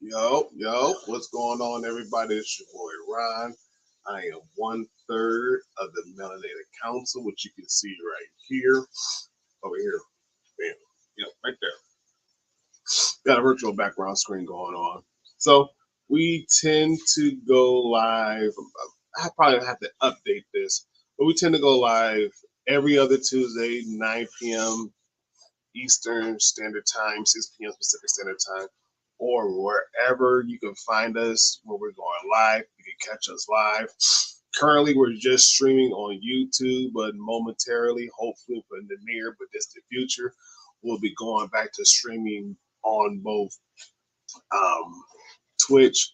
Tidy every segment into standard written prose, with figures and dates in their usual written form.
Yo, what's going on, everybody? It's your boy Ron. I am one third of the Melanated Council, which you can see right here, over here. Bam. Yep, right there. Got a virtual background screen going on. So we tend to go live. I probably have to update this, but we tend to go live every other Tuesday, 9 p.m. Eastern Standard Time, 6 p.m. Pacific Standard Time, or wherever you can find us where we're going live. You can catch us live. Currently, we're just streaming on YouTube, but momentarily, hopefully for the near but distant future, we'll be going back to streaming on both um, Twitch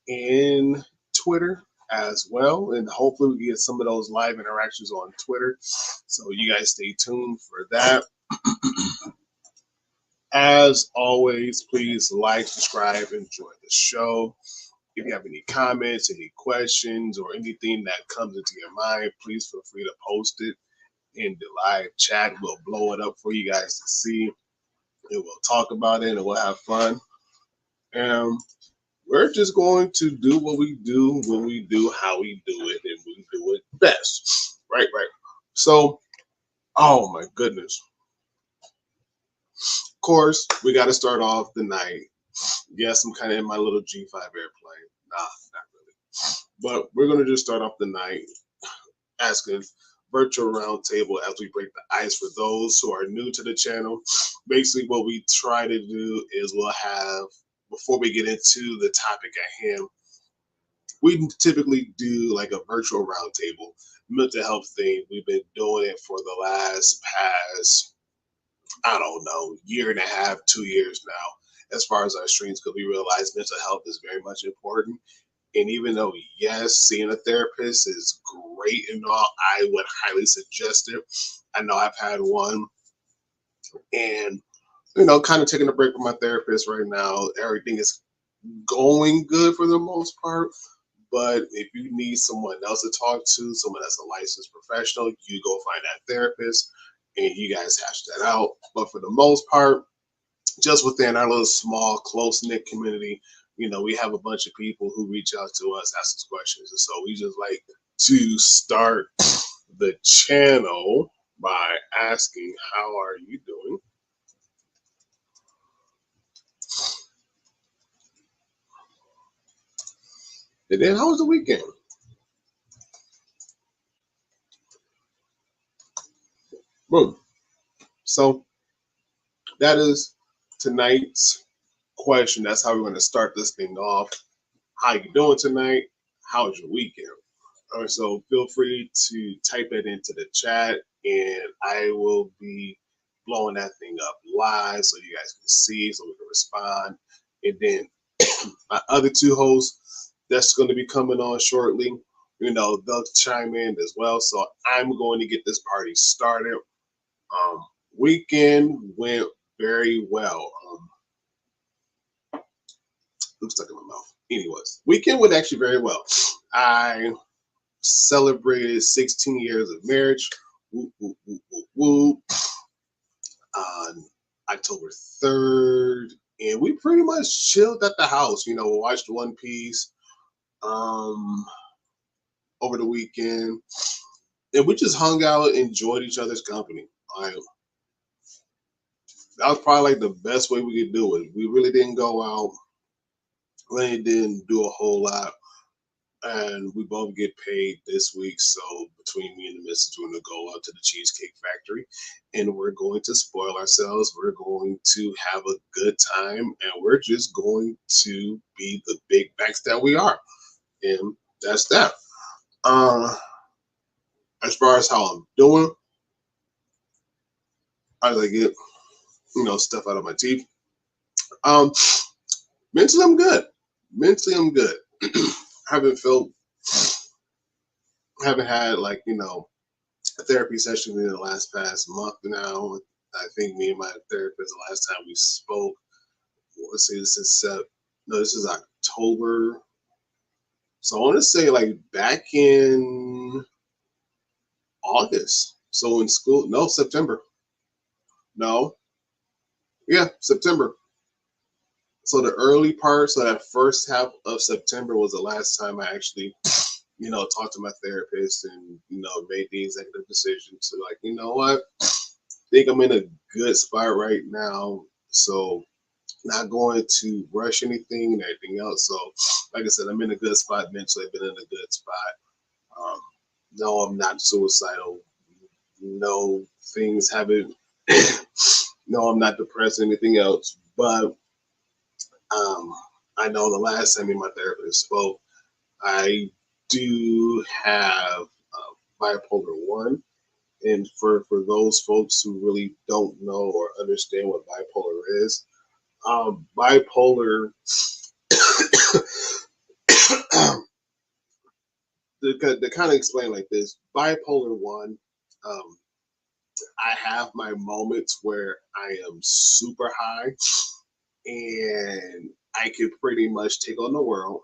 and Twitter as well. And hopefully, we get some of those live interactions on Twitter. So, you guys stay tuned for that. As always, please like, subscribe, enjoy the show. If you have any comments, any questions, or anything that comes into your mind, please feel free to post it in the live chat. We'll blow it up for you guys to see, and we'll talk about it, and we'll have fun. And we're just going to do what we do when we do how we do it, and we do it best. Right, right. So, oh my goodness. Of course, we got to start off the night. Yes, I'm kind of in my little G5 airplane. Nah, not really. But we're going to just start off the night asking virtual roundtable as we break the ice for those who are new to the channel. Basically, what we try to do is we'll have, before we get into the topic at hand, we typically do like a virtual roundtable mental health thing. We've been doing it for the last past, I don't know, year and a half, 2 years now, as far as our streams, because we realize mental health is very much important. And even though, yes, seeing a therapist is great and all, I would highly suggest it. I know I've had one, and kind of taking a break from my therapist right now. Everything is going good for the most part. But if you need someone else to talk to, someone that's a licensed professional, you go find that therapist and you guys hash that out. But for the most part, just within our little small, close knit community, we have a bunch of people who reach out to us, ask us questions. And so we just like to start the channel by asking, how are you doing? And then, how was the weekend? Boom. So that is tonight's question. That's how we're going to start this thing off. How you doing tonight? How was your weekend? All right, so feel free to type it into the chat, and I will be blowing that thing up live so you guys can see, so we can respond. And then my other two hosts that's going to be coming on shortly, they'll chime in as well. So I'm going to get this party started. Weekend went very well. I'm stuck in my mouth. Anyways, weekend went actually very well. I celebrated 16 years of marriage. Woo, woo, woo, woo, woo, on October 3rd. And we pretty much chilled at the house, watched One Piece um, over the weekend. And we just hung out, enjoyed each other's company. That was probably like the best way we could do it. We really didn't go out, really didn't do a whole lot. And we both get paid this week. So between me and the missus, we're going to go out to the Cheesecake Factory and we're going to spoil ourselves. We're going to have a good time and we're just going to be the big backs that we are. And that's that. As far as how I'm doing, as I get, stuff out of my teeth. Um, mentally, I'm good. Mentally, I'm good. Haven't had like, a therapy session in the past month now. I think me and my therapist, the last time we spoke, let's see, this is October. So I want to say like back in August. So in school, no, September. No, yeah, September. So the early part, so that first half of September was the last time I actually, talked to my therapist and, made the executive decision to like, what, I think I'm in a good spot right now. So not going to rush anything and everything else. So like I said, I'm in a good spot mentally. I've been in a good spot. Um, no, I'm not suicidal. No, things haven't. No, I'm not depressed or anything else. But um, I know the last time me and my therapist spoke, I do have bipolar one. And for those folks who really don't know or understand what bipolar is, bipolar, to kind of explain like this, bipolar one, um, I have my moments where I am super high and I can pretty much take on the world.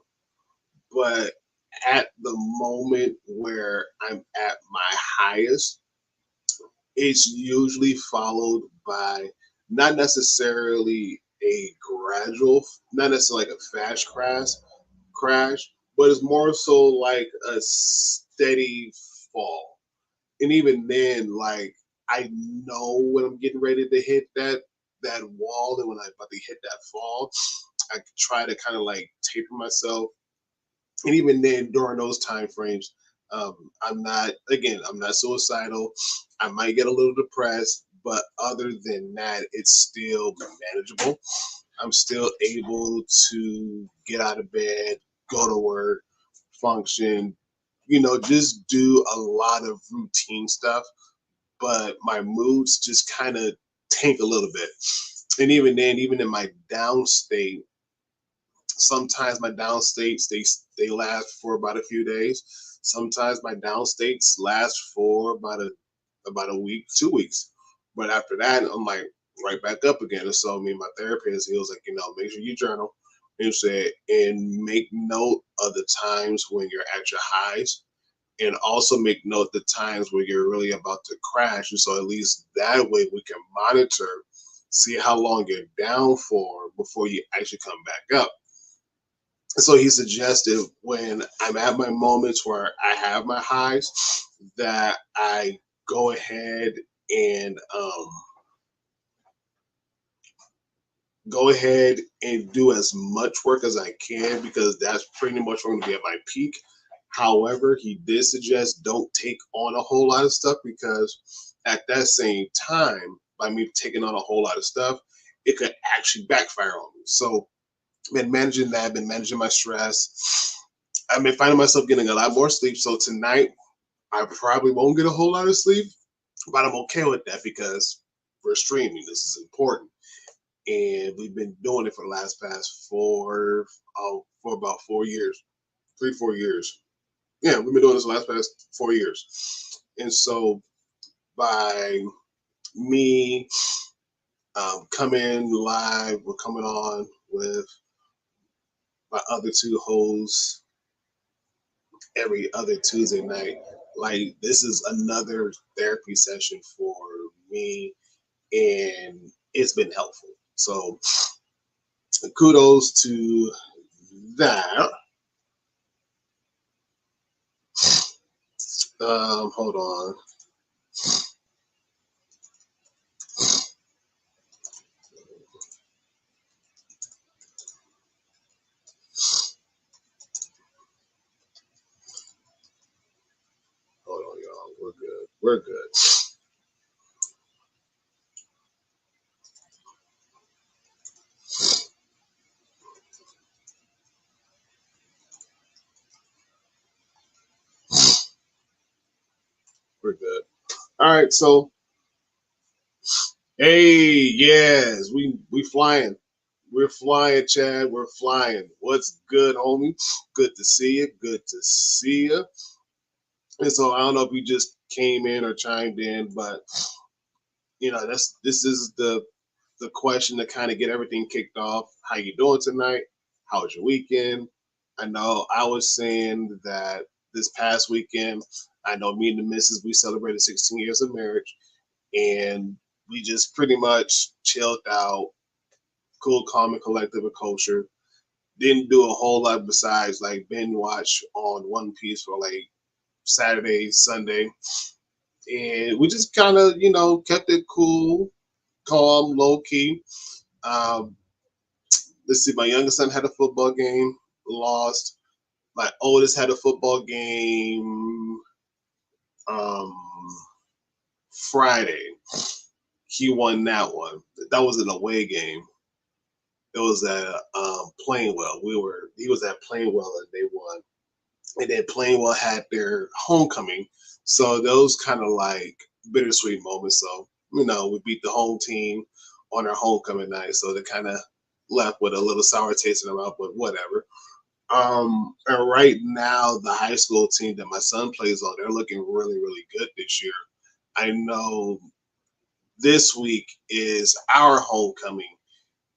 But at the moment where I'm at my highest, it's usually followed by not necessarily a gradual, not necessarily like a fast crash, but it's more so like a steady fall. And even then, like I know when I'm getting ready to hit that wall, and when I'm about to hit that fall, I try to kind of like taper myself. And even then, during those time frames, I'm not suicidal. I might get a little depressed, but other than that, it's still manageable. I'm still able to get out of bed, go to work, function, just do a lot of routine stuff. But my moods just kind of tank a little bit. And even then, even in my down state, sometimes my down states they last for about a few days. Sometimes my down states last for about a week, 2 weeks. But after that, I'm like right back up again. And so me and my therapist, he was like, make sure you journal. And said, and make note of the times when you're at your highs, and also make note the times where you're really about to crash. And so at least that way we can monitor, see how long you're down for before you actually come back up. So he suggested when I'm at my moments where I have my highs, that I go ahead and do as much work as I can, because that's pretty much going to be at my peak. However, he did suggest don't take on a whole lot of stuff, because at that same time, by me taking on a whole lot of stuff, it could actually backfire on me. So been managing that, been managing my stress. I've been finding myself getting a lot more sleep. So tonight, I probably won't get a whole lot of sleep, but I'm okay with that because we're streaming. This is important. And we've been doing it for the past for about 4 years, 3, 4 years. Yeah, we've been doing this the past 4 years. And so by me coming live, we're coming on with my other two hosts every other Tuesday night. Like this is another therapy session for me, and it's been helpful. So kudos to that. Hold on. Hold on, y'all. We're good. We're good. We're good. All right. So, hey, yes, we flying. We're flying, Chad. We're flying. What's good, homie? Good to see you. Good to see you. And so I don't know if you just came in or chimed in, but this is the question to kind of get everything kicked off. How you doing tonight? How was your weekend? I know I was saying that this past weekend, I know me and the missus, we celebrated 16 years of marriage, and we just pretty much chilled out, cool, calm, and collective and culture. Didn't do a whole lot besides like binge watch on One Piece for like Saturday, Sunday, and we just kind of kept it cool, calm, low key. Um, let's see, my youngest son had a football game, lost. My oldest had a football game um, Friday. He won that one. That was an away game. It was at Plainwell. He was at Plainwell and they won. And then Plainwell had their homecoming. So those kind of like bittersweet moments. So, we beat the home team on our homecoming night. So they kind of left with a little sour taste in their mouth, but whatever. And right now, the high school team that my son plays on, they're looking really, really good this year. I know this week is our homecoming,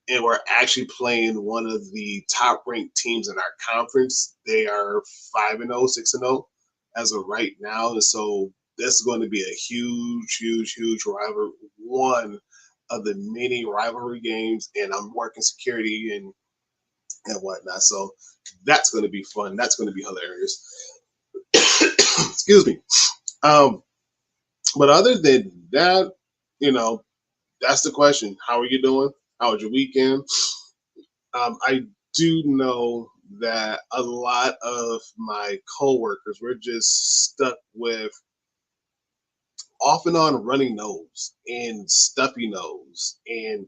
and we're actually playing one of the top ranked teams in our conference. They are 5-0, 6-0 as of right now. And so this is going to be a huge, huge, huge rivalry, one of the many rivalry games. And I'm working security and whatnot. So that's going to be fun. That's going to be hilarious. Excuse me. But other than that, that's the question. How are you doing? How was your weekend? I do know that a lot of my coworkers were just stuck with off and on running nose and stuffy nose. And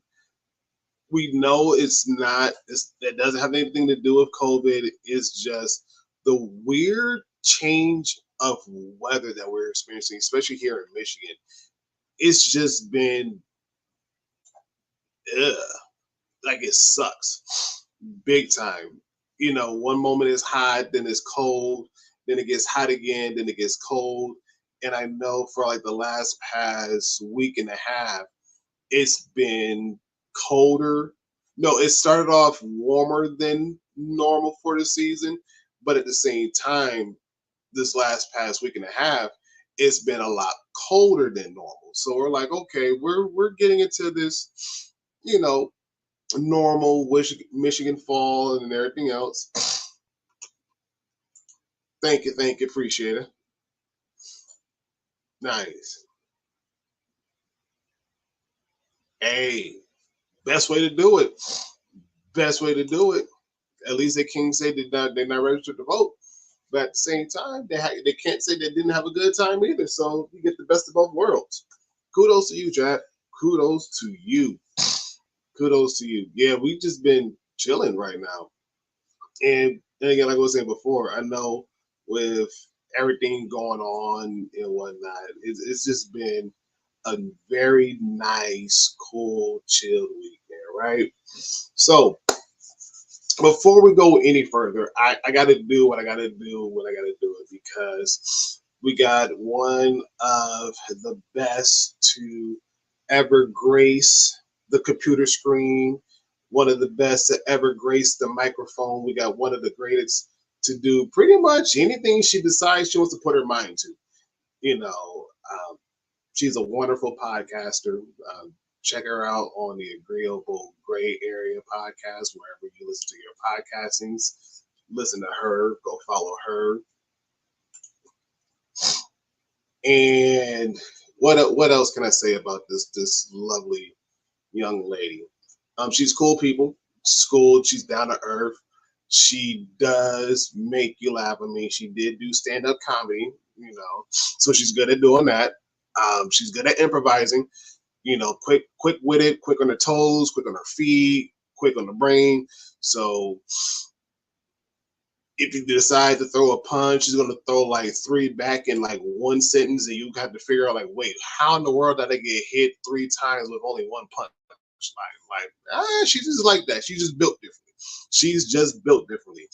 we know it doesn't have anything to do with COVID. It's just the weird change of weather that we're experiencing, especially here in Michigan. It's just been, ugh, like it sucks big time. One moment is hot, then it's cold, then it gets hot again, then it gets cold. And I know for like the last past week and a half, it's been colder. No, it started off warmer than normal for the season, but at the same time, this last past week and a half, it's been a lot colder than normal. So we're like, okay, we're getting into this, you know, normal Michigan fall and everything else. Thank you, appreciate it. Nice. Hey, best way to do it. Best way to do it. At least they can't say they're not registered to vote. But at the same time, they can't say they didn't have a good time either. So you get the best of both worlds. Kudos to you, Jack. Kudos to you. Kudos to you. Yeah, we've just been chilling right now. And again, like I was saying before, I know with everything going on and whatnot, it's just been a very nice, cool, chilled weekend, right? So before we go any further, I got to do what I got to do when I got to do it because we got one of the best to ever grace the computer screen, one of the best to ever grace the microphone. We got one of the greatest to do pretty much anything she decides she wants to put her mind to. You know, she's a wonderful podcaster. Check her out on the Agreeable Gray Area podcast, wherever you listen to your podcastings. Listen to her, go follow her. And what else can I say about this lovely young lady? She's cool people. She's cool. She's down to earth. She does make you laugh. I mean, she did do stand up comedy, so she's good at doing that. She's good at improvising. Quick witted, quick on her toes, quick on her feet, quick on the brain. So if you decide to throw a punch, she's gonna throw like three back in like one sentence, and you have to figure out like, wait, how in the world did I get hit three times with only one punch? She's just like that. She's just built differently. She's just built differently.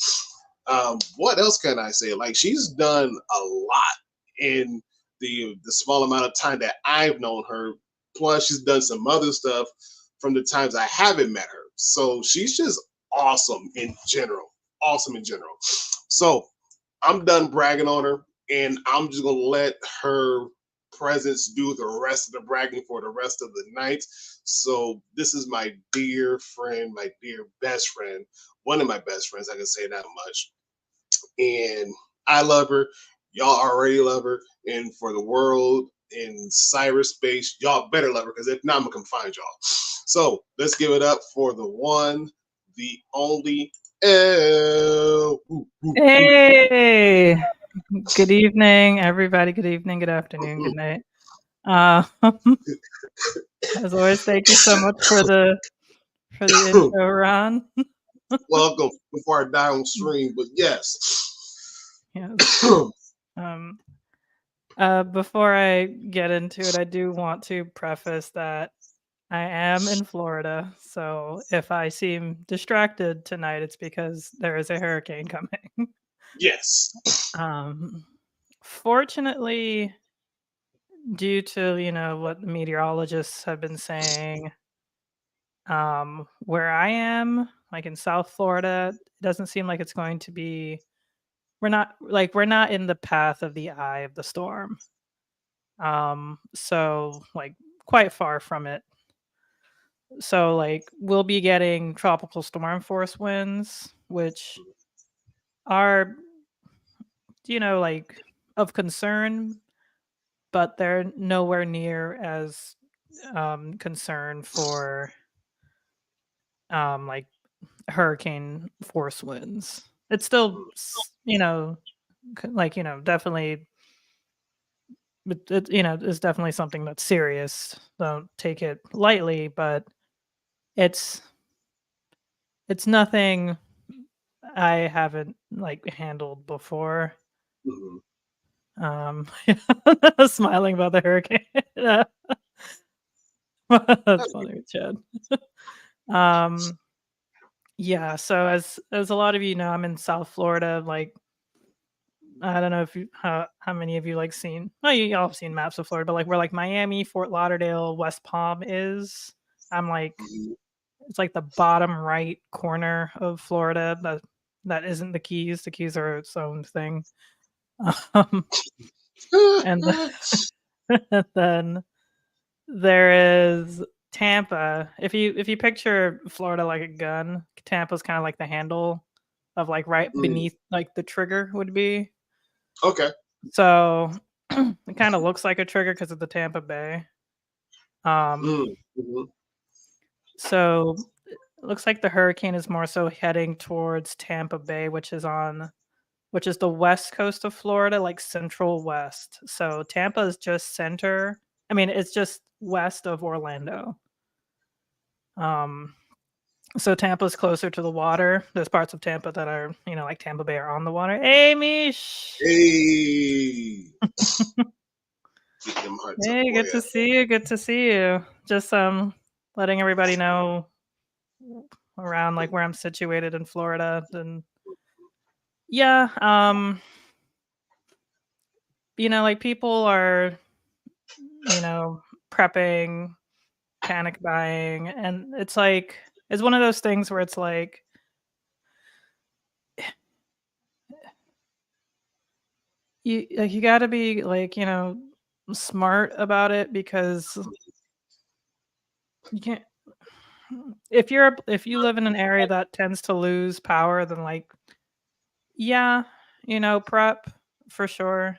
What else can I say? Like she's done a lot in the small amount of time that I've known her. Plus, she's done some other stuff from the times I haven't met her. So she's just awesome in general. Awesome in general. So I'm done bragging on her, and I'm just gonna let her presence do the rest of the bragging for the rest of the night. So this is my dear friend, my dear best friend, one of my best friends. I can say that much. And I love her. Y'all already love her. And for the world in cyberspace, y'all better love her because if not, I'm gonna come find y'all. So let's give it up for the one, the only L. Hey, good evening, everybody. Good evening, good afternoon, good night. As always, thank you so much for the intro, Ron. Welcome before I die on stream, but yes. Yes. Before I get into it, I do want to preface that I am in Florida, so if I seem distracted tonight, it's because there is a hurricane coming. Yes. Fortunately, due to what the meteorologists have been saying, where I am, like in South Florida, it doesn't seem like it's going to be. We're not in the path of the eye of the storm. So like quite far from it. So like we'll be getting tropical storm force winds, which are like of concern, but they're nowhere near as concern for like hurricane force winds. It's still definitely, but is definitely something that's serious. Don't take it lightly, but it's nothing I haven't like handled before. Smiling about the hurricane. That's funny, Chad. Yeah, so as a lot of you know, I'm in South Florida. Like, I don't know if you how many of you like seen. Oh, you all have seen maps of Florida, but like where like Miami, Fort Lauderdale, West Palm is. I'm like, it's like the bottom right corner of Florida. That isn't the Keys. The Keys are its own thing. And then there is Tampa. If you picture Florida like a gun, Tampa's kind of like the handle of like right beneath like the trigger would be. Okay. So it kind of looks like a trigger because of the Tampa Bay. So it looks like the hurricane is more so heading towards Tampa Bay, which is the west coast of Florida, like central west. So Tampa is just center. I mean, it's just west of Orlando. So Tampa's closer to the water. There's parts of Tampa that are, like Tampa Bay are on the water. Hey, Mish. Hey. Hey, good to see you. Good to see you. Just letting everybody know around like where I'm situated in Florida. And yeah, like people are, prepping, panic buying, and it's one of those things where it's like you got to be like smart about it, because you can't if you live in an area that tends to lose power, then like prep for sure.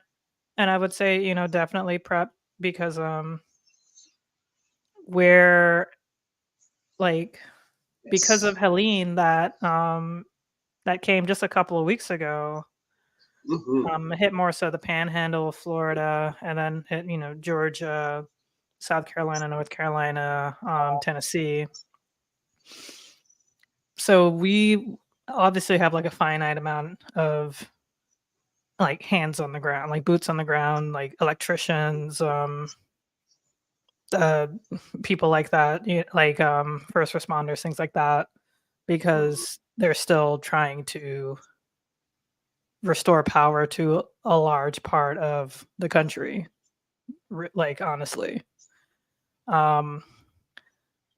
And I would say definitely prep, because we're like, because of Helene that came just a couple of weeks ago. Hit more so the panhandle of Florida, and then hit Georgia, South Carolina, North Carolina, Tennessee. So we obviously have like a finite amount of like hands on the ground, like boots on the ground, like electricians, people like that, like first responders, things like that, because they're still trying to restore power to a large part of the country. Like, honestly,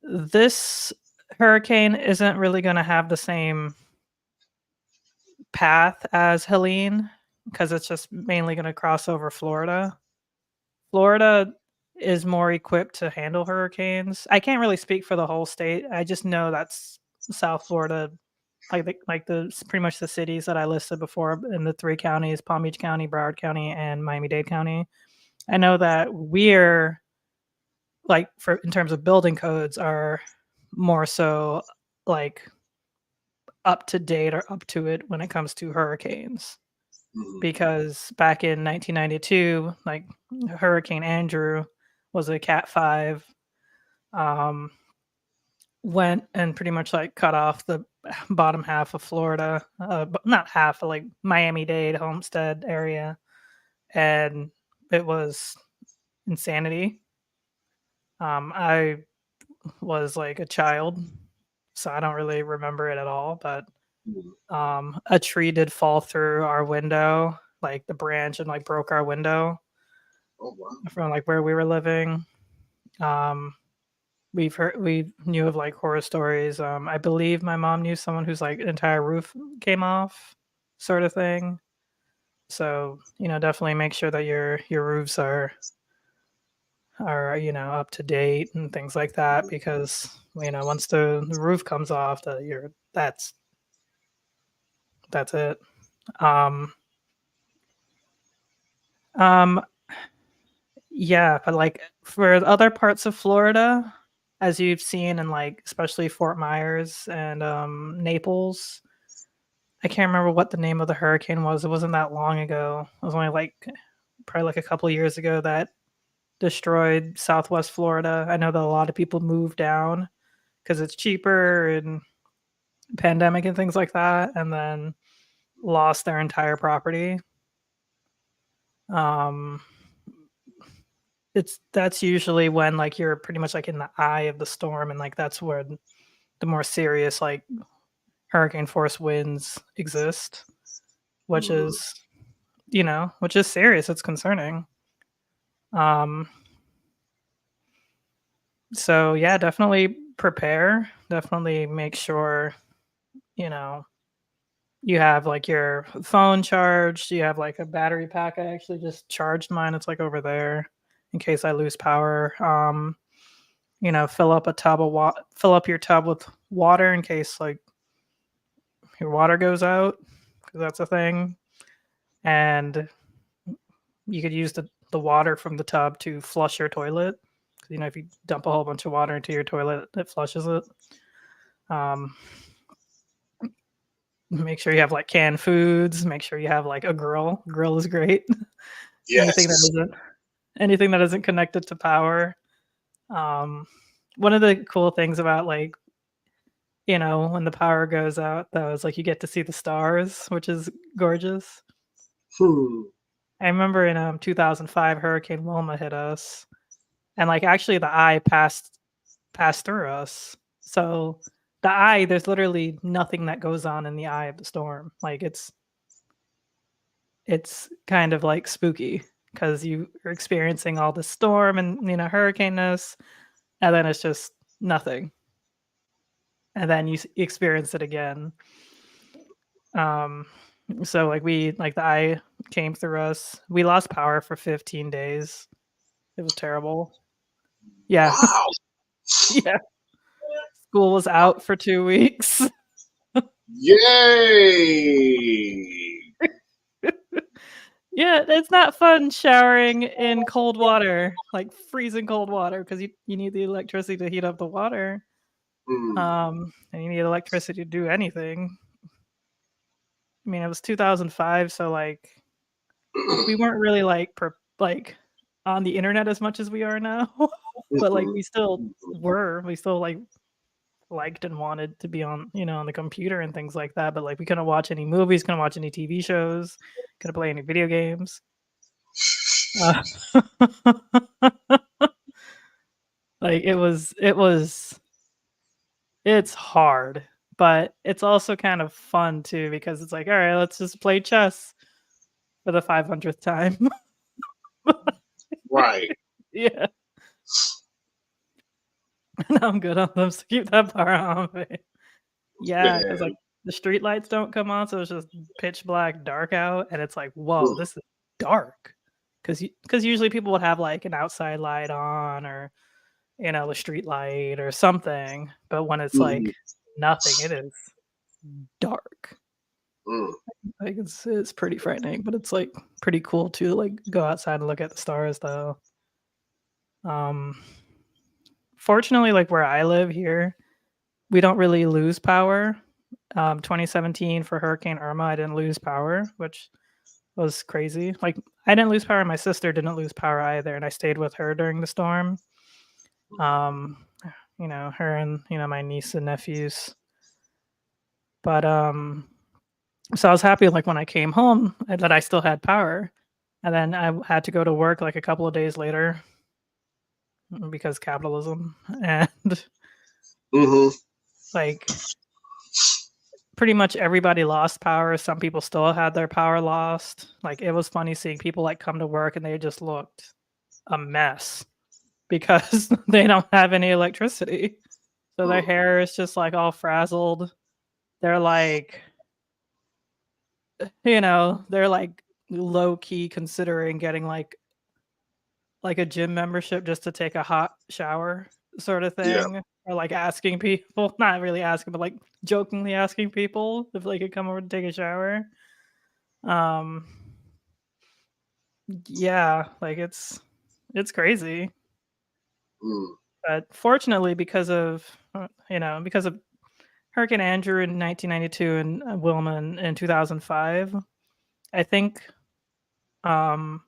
this hurricane isn't really going to have the same path as Helene, because it's just mainly going to cross over Florida. Florida is more equipped to handle hurricanes. I can't really speak for the whole state. I just know that's South Florida, pretty much the cities that I listed before in the three counties: Palm Beach County, Broward County, and Miami-Dade County. I know that we're like for in terms of building codes are more so like up to date or up to it when it comes to hurricanes. Mhm. Because back in 1992, like Hurricane Andrew was a Cat 5, um, went and pretty much like cut off the bottom half of Florida, but not half, but like Miami-Dade, Homestead area, and it was insanity. I was like a child, so I don't really remember it at all, but Mhm. a tree did fall through our window, like the branch, and like broke our window Oh wow. from like where we were living. Um, we knew of like horror stories. I believe my mom knew someone whose like entire roof came off, sort of thing. So definitely make sure that your roofs are up to date and things like that, because once the roof comes off, that's it. Um, um, yeah, but like for other parts of Florida, as you've seen in like especially Fort Myers and Naples, I can't remember what the name of the hurricane was. It wasn't that long ago. It was only like probably like a couple of years ago that destroyed Southwest Florida. I know that a lot of people moved down because it's cheaper and pandemic and things like that, and then lost their entire property. Um, that's usually when like you're pretty much like in the eye of the storm, and like that's where the more serious like hurricane force winds exist, which Mhm. is which is serious. It's concerning. Um, so yeah, definitely prepare. Definitely make sure you know you have like your phone charged. You have like a battery pack. I actually just charged mine. It's like over there in case I lose power. Fill up your tub with water in case like your water goes out, because that's a thing. And you could use the water from the tub to flush your toilet. 'Cause, if you dump a whole bunch of water into your toilet, it flushes it. Um, make sure you have like canned foods. Make sure you have like a grill. Grill is great. anything that Yes. isn't anything that isn't connected to power. Um, one of the cool things about like when the power goes out, though, is like you get to see the stars, which is gorgeous. Hmm. I remember in 2005, Hurricane Wilma hit us, and like actually the eye passed through us. So the eye, there's literally nothing that goes on in the eye of the storm. Like it's kind of like spooky because you are experiencing all the storm and hurricaneness, and then it's just nothing, and then you experience it again. Um, so like the eye came through us. We lost power for 15 days. It was terrible. Yeah, Wow. yeah. School was out for 2 weeks. Yay. Yeah, it's not fun showering in cold water, like freezing cold water, because you need the electricity to heat up the water. Mm. And you need electricity to do anything. I mean, it was 2005, so like we weren't really like on the internet as much as we are now, but like Mhm. we still Mhm. were. We still like liked and wanted to be on on the computer and things like that, but like we couldn't watch any movies, couldn't watch any TV shows, couldn't play any video games. Uh, like it's hard, but it's also kind of fun too, because it's like, all right, let's just play chess for the 500th time. Right. Yeah. And I'm good on them, so keep that power on me. Yeah, because Man. like the street lights don't come on, so it's just pitch black, dark out, and it's like, whoa, Mm. this is dark. because usually people would have like an outside light on, or the street light or something. But when it's Mhm. like nothing, it is dark. Mm. Like it's pretty frightening, but it's like pretty cool to like go outside and look at the stars though. Um Fortunately, like where I live here, we don't really lose power. 2017 for Hurricane Irma, I didn't lose power, which was crazy. Like I didn't lose power, my sister didn't lose power either, and I stayed with her during the storm. Um, her and my niece and nephews. But so I was happy like when I came home that I still had power. And then I had to go to work like a couple of days later because capitalism. And Mhm. like pretty much everybody lost power. Some people still had their power lost. Like it was funny seeing people like come to work and they just looked a mess because they don't have any electricity. So their Mm. hair is just like all frazzled. They're like, they're like low key considering getting like a gym membership just to take a hot shower sort of Yeah. thing, or like asking people, not really asking, but like jokingly asking people if they could come over to take a shower. Um, yeah, like it's crazy. Mm. But fortunately, because of Hurricane Andrew in 1992 and Wilma in 2005, I think um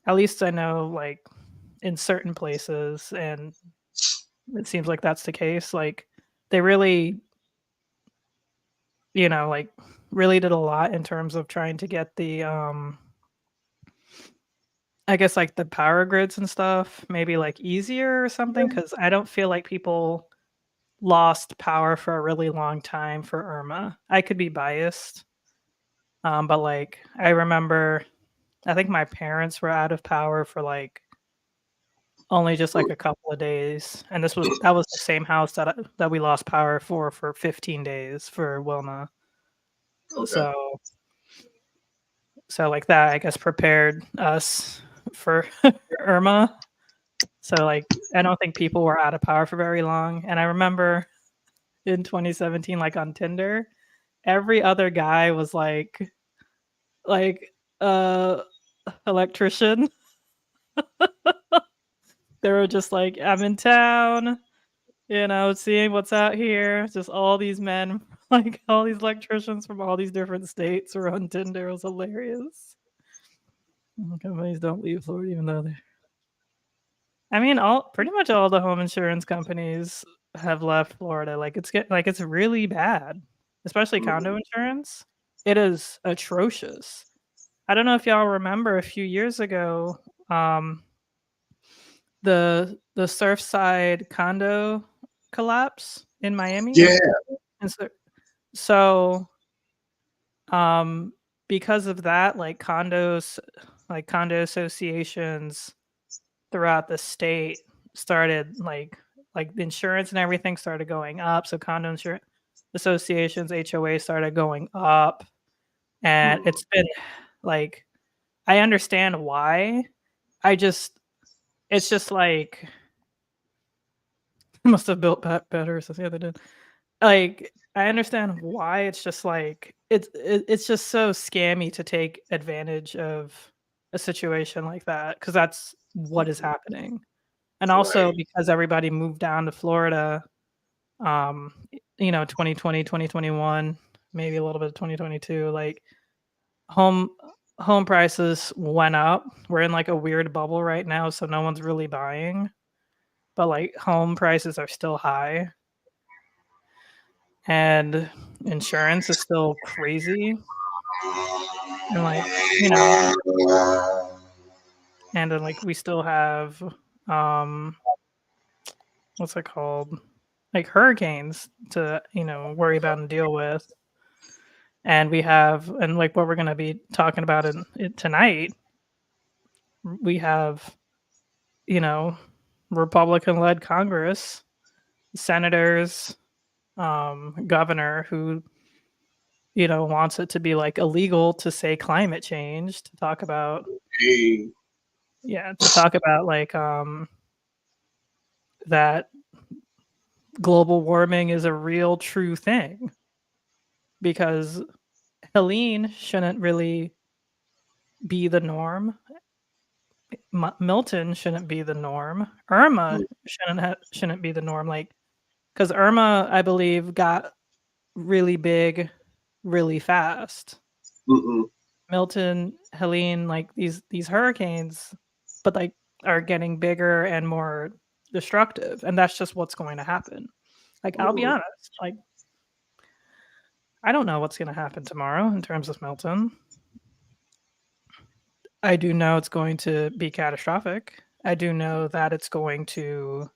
at least I know like in certain places, and it seems like that's the case. Like they really, like really did a lot in terms of trying to get the I guess like the power grids and stuff maybe like easier or something, cuz I don't feel like people lost power for a really long time for Irma. I could be biased. But like I remember I think my parents were out of power for like only just like a couple of days, and that was the same house that we lost power for 15 days for Wilma. Okay. So like that, I guess, prepared us for Irma. So like I don't think people were out of power for very long. And I remember in 2017, like on Tinder, every other guy was like uh electrician. They were just like, I'm in town, seeing what's out here. Just all these men, like all these electricians from all these different states were on Tinder. It was hilarious. Companies don't leave Florida even though they I mean, all pretty much all the home insurance companies have left Florida. Like it's really bad, especially Mm. condo insurance. It is atrocious. I don't know if y'all remember a few years ago, um, the Surfside condo collapse in Miami, Yeah. and so um, because of that, like condo associations throughout the state started like the insurance and everything started going up. So condo insurance associations, HOA started going up. And Mm. it's been like I understand why. I just it's just like must have built better since the other did. Like I understand why. It's just like it's just so scammy to take advantage of a situation like that, because that's what is happening. And also Right. because everybody moved down to Florida, 2020, 2021, maybe a little bit of 2022, like home home prices went up. We're in like a weird bubble right now, so no one's really buying, but like home prices are still high, and insurance is still crazy. And like, you know, and then like we still have um what's it called? Like hurricanes to, worry about and deal with. And we have, and like what we're going to be talking about tonight, we have, you know, Republican led Congress, senators, governor who, wants it to be like illegal to say climate change, to talk about. Hey, Yeah, to talk about like that global warming is a real true thing, because Helene shouldn't really be the norm. Milton shouldn't be the norm. Irma shouldn't be the norm. Like, because Irma, I believe, got really big, really fast. mm-mm, Milton, Helene, like these hurricanes, but like are getting bigger and more destructive, and that's just what's going to happen. Like, I'll be mm-mm, honest, like I don't know what's going to happen tomorrow in terms of Milton. I do know it's going to be catastrophic. I do know that it's going to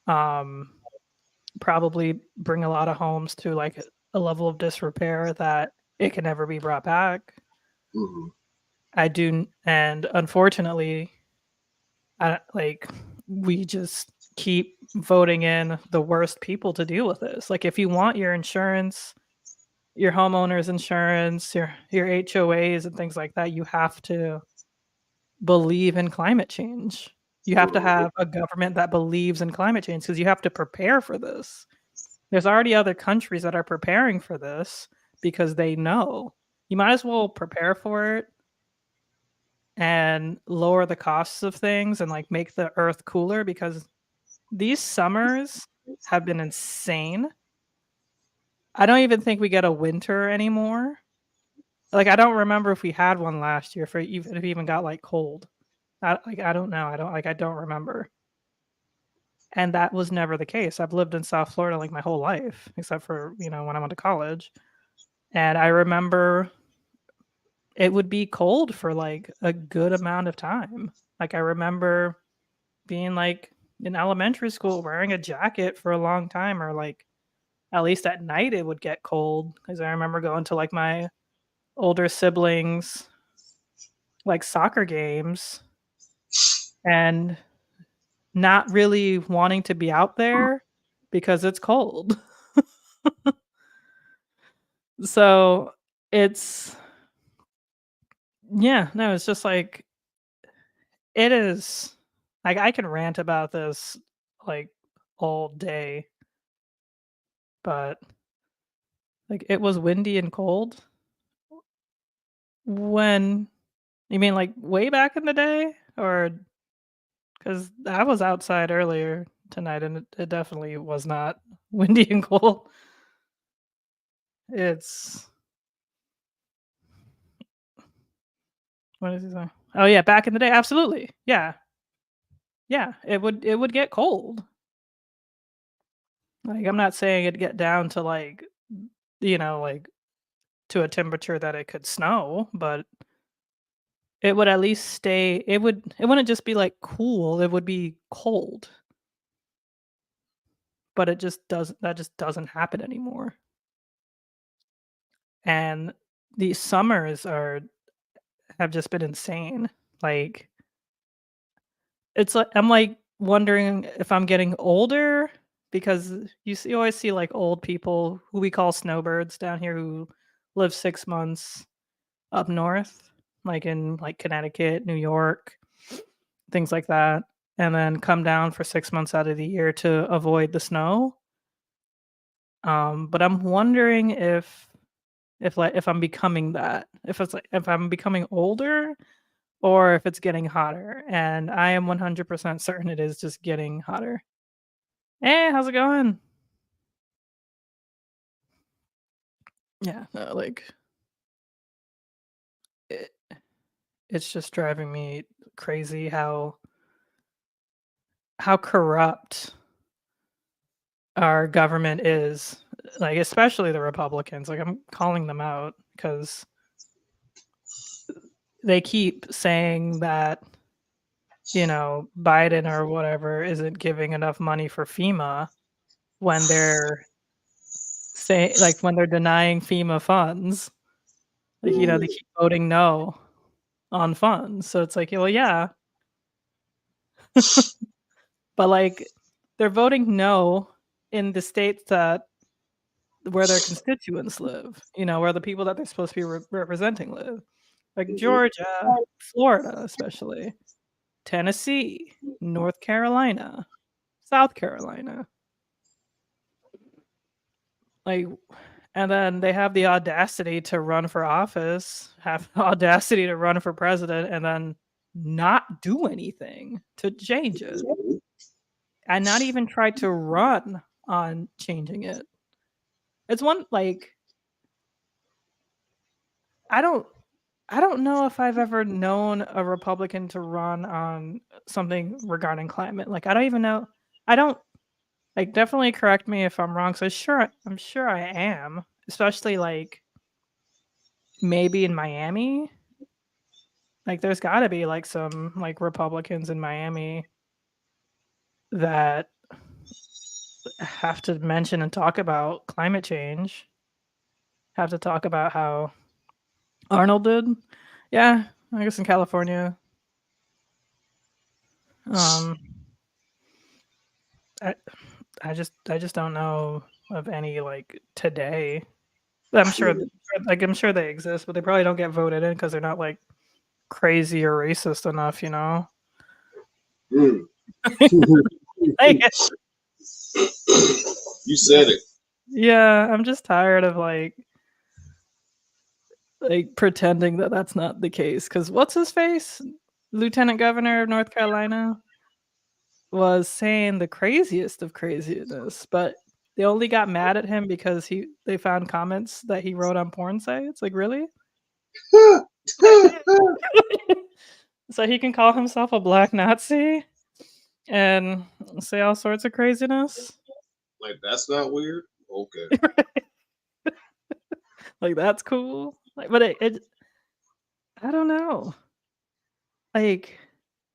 um probably bring a lot of homes to like a level of disrepair that it can never be brought back. mm-hmm. I do, and unfortunately, like we just keep voting in the worst people to deal with this. Like, if you want your insurance, your homeowner's insurance, your HOAs and things like that, you have to believe in climate change. You have to have a government that believes in climate change, because you have to prepare for this. There's already other countries that are preparing for this because they know. You might as well prepare for it and lower the costs of things and like make the earth cooler, because these summers have been insane. I don't even think we get a winter anymore. Like, I don't remember if we had one last year, for even if it even got like cold. I don't know. I don't remember. And that was never the case. I've lived in South Florida like my whole life, except for, when I went to college. And I remember it would be cold for like a good amount of time. Like, I remember being like in elementary school wearing a jacket for a long time, or like at least at night it would get cold, because I remember going to like my older siblings like soccer games and not really wanting to be out there because it's cold. So it's, yeah, no, it's just like it is, like I can rant about this like all day, but like it was windy and cold when, you mean like way back in the day, or because I was outside earlier tonight and it definitely was not windy and cold. It's, what is he saying? Oh yeah, back in the day, absolutely. Yeah. Yeah, it would get cold. Like, I'm not saying it'd get down to like, like to a temperature that it could snow, but it would at least stay, it wouldn't just be like cool, it would be cold. But it just doesn't that just doesn't happen anymore. And these summers are have just been insane. Like, it's like I'm like wondering if I'm getting older, because you always see like old people who we call snowbirds down here, who live 6 months up north, like in like Connecticut, New York, things like that, and then come down for 6 months out of the year to avoid the snow. But I'm wondering if I'm becoming that, if it's like if I'm becoming older, or if it's getting hotter. And I am 100% certain it is just getting hotter. Hey, how's it going? Yeah, no, like it, it's just driving me crazy how corrupt our government is. Like, especially the Republicans. Like, I'm calling them out because they keep saying that, Biden or whatever isn't giving enough money for FEMA, when they're when they're denying FEMA funds. Like, they keep voting no on funds. So it's like, well, yeah, but like they're voting no in the states that where their constituents live, where the people that they're supposed to be representing live. like Mhm. Georgia, Florida, especially Tennessee, North Carolina, South Carolina. Like, and then they have the audacity to run for office, have the audacity to run for president, and then not do anything to change it, and not even try to run on changing it. It's one like I don't I don't know if I've ever known a Republican to run on something regarding climate. Like I don't even know. I don't like definitely correct me if I'm wrong. So I'm sure I am, especially like maybe in Miami. Like there's got to be like some like Republicans in Miami that have to mention and talk about climate change. Have to talk about how Arnold did. Yeah, I guess in California. Um, I I just don't know of any like today. I'm sure I'm sure they exist, but they probably don't get voted in because they're not like crazy or racist enough, you know. Mm. Like, You said it. yeah, I'm just tired of like pretending that that's not the case. Because what's his face, Lieutenant Governor of North Carolina, was saying the craziest of craziness, but they only got mad at him because they found comments that he wrote on porn sites. Like, really? So he can call himself a black Nazi and say all sorts of craziness. Like that's not weird. Okay. Like that's cool. Like, but I don't know. Like,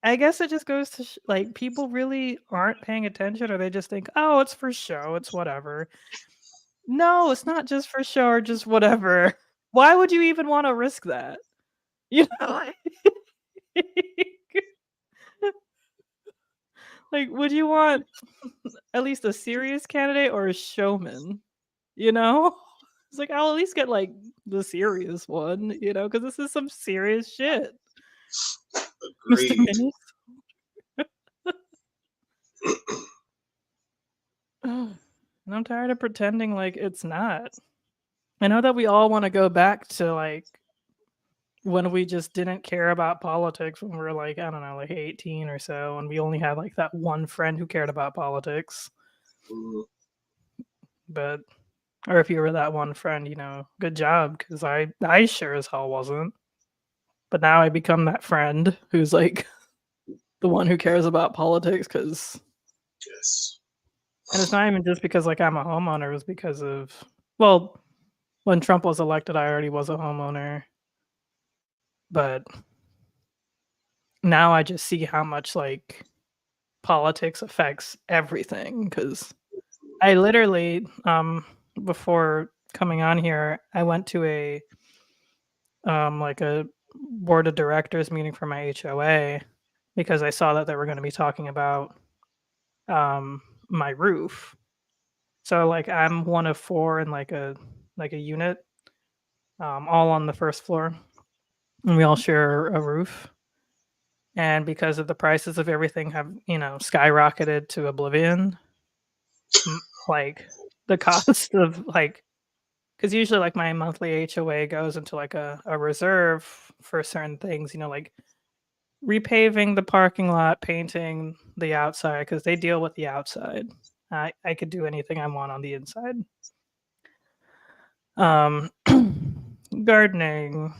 I guess it just goes to like people really aren't paying attention, or they just think, oh, it's for show, it's whatever. No, it's not just for show or just whatever. Why would you even want to risk that? You know, like, would you want at least a serious candidate or a showman? You know, it's like I'll at least get like the serious one, you know, because this is some serious shit, Mr. Agreed. Mini. And I'm tired of pretending like it's not. I know that we all want to go back to like when we just didn't care about politics when we were like, I don't know, like 18 or so, and we only had like that one friend who cared about politics. Mm. But or if you were that one friend, you know, good job because I sure as hell wasn't. But now I become that friend who's like the one who cares about politics because Yes. and it's not even just because like I'm a homeowner, it was because of well, when Trump was elected, I already was a homeowner. But now I just see how much like politics affects everything because I literally before coming on here, I went to a like a board of directors meeting for my HOA because I saw that they were going to be talking about my roof. So like I'm one of four in like a unit, all on the first floor, and we all share a roof. And because of the prices of everything have skyrocketed to oblivion, like the cost of like because usually like my monthly HOA goes into like a reserve for certain things, like repaving the parking lot, painting the outside because they deal with the outside. I could do anything I want on the inside. Um, gardening,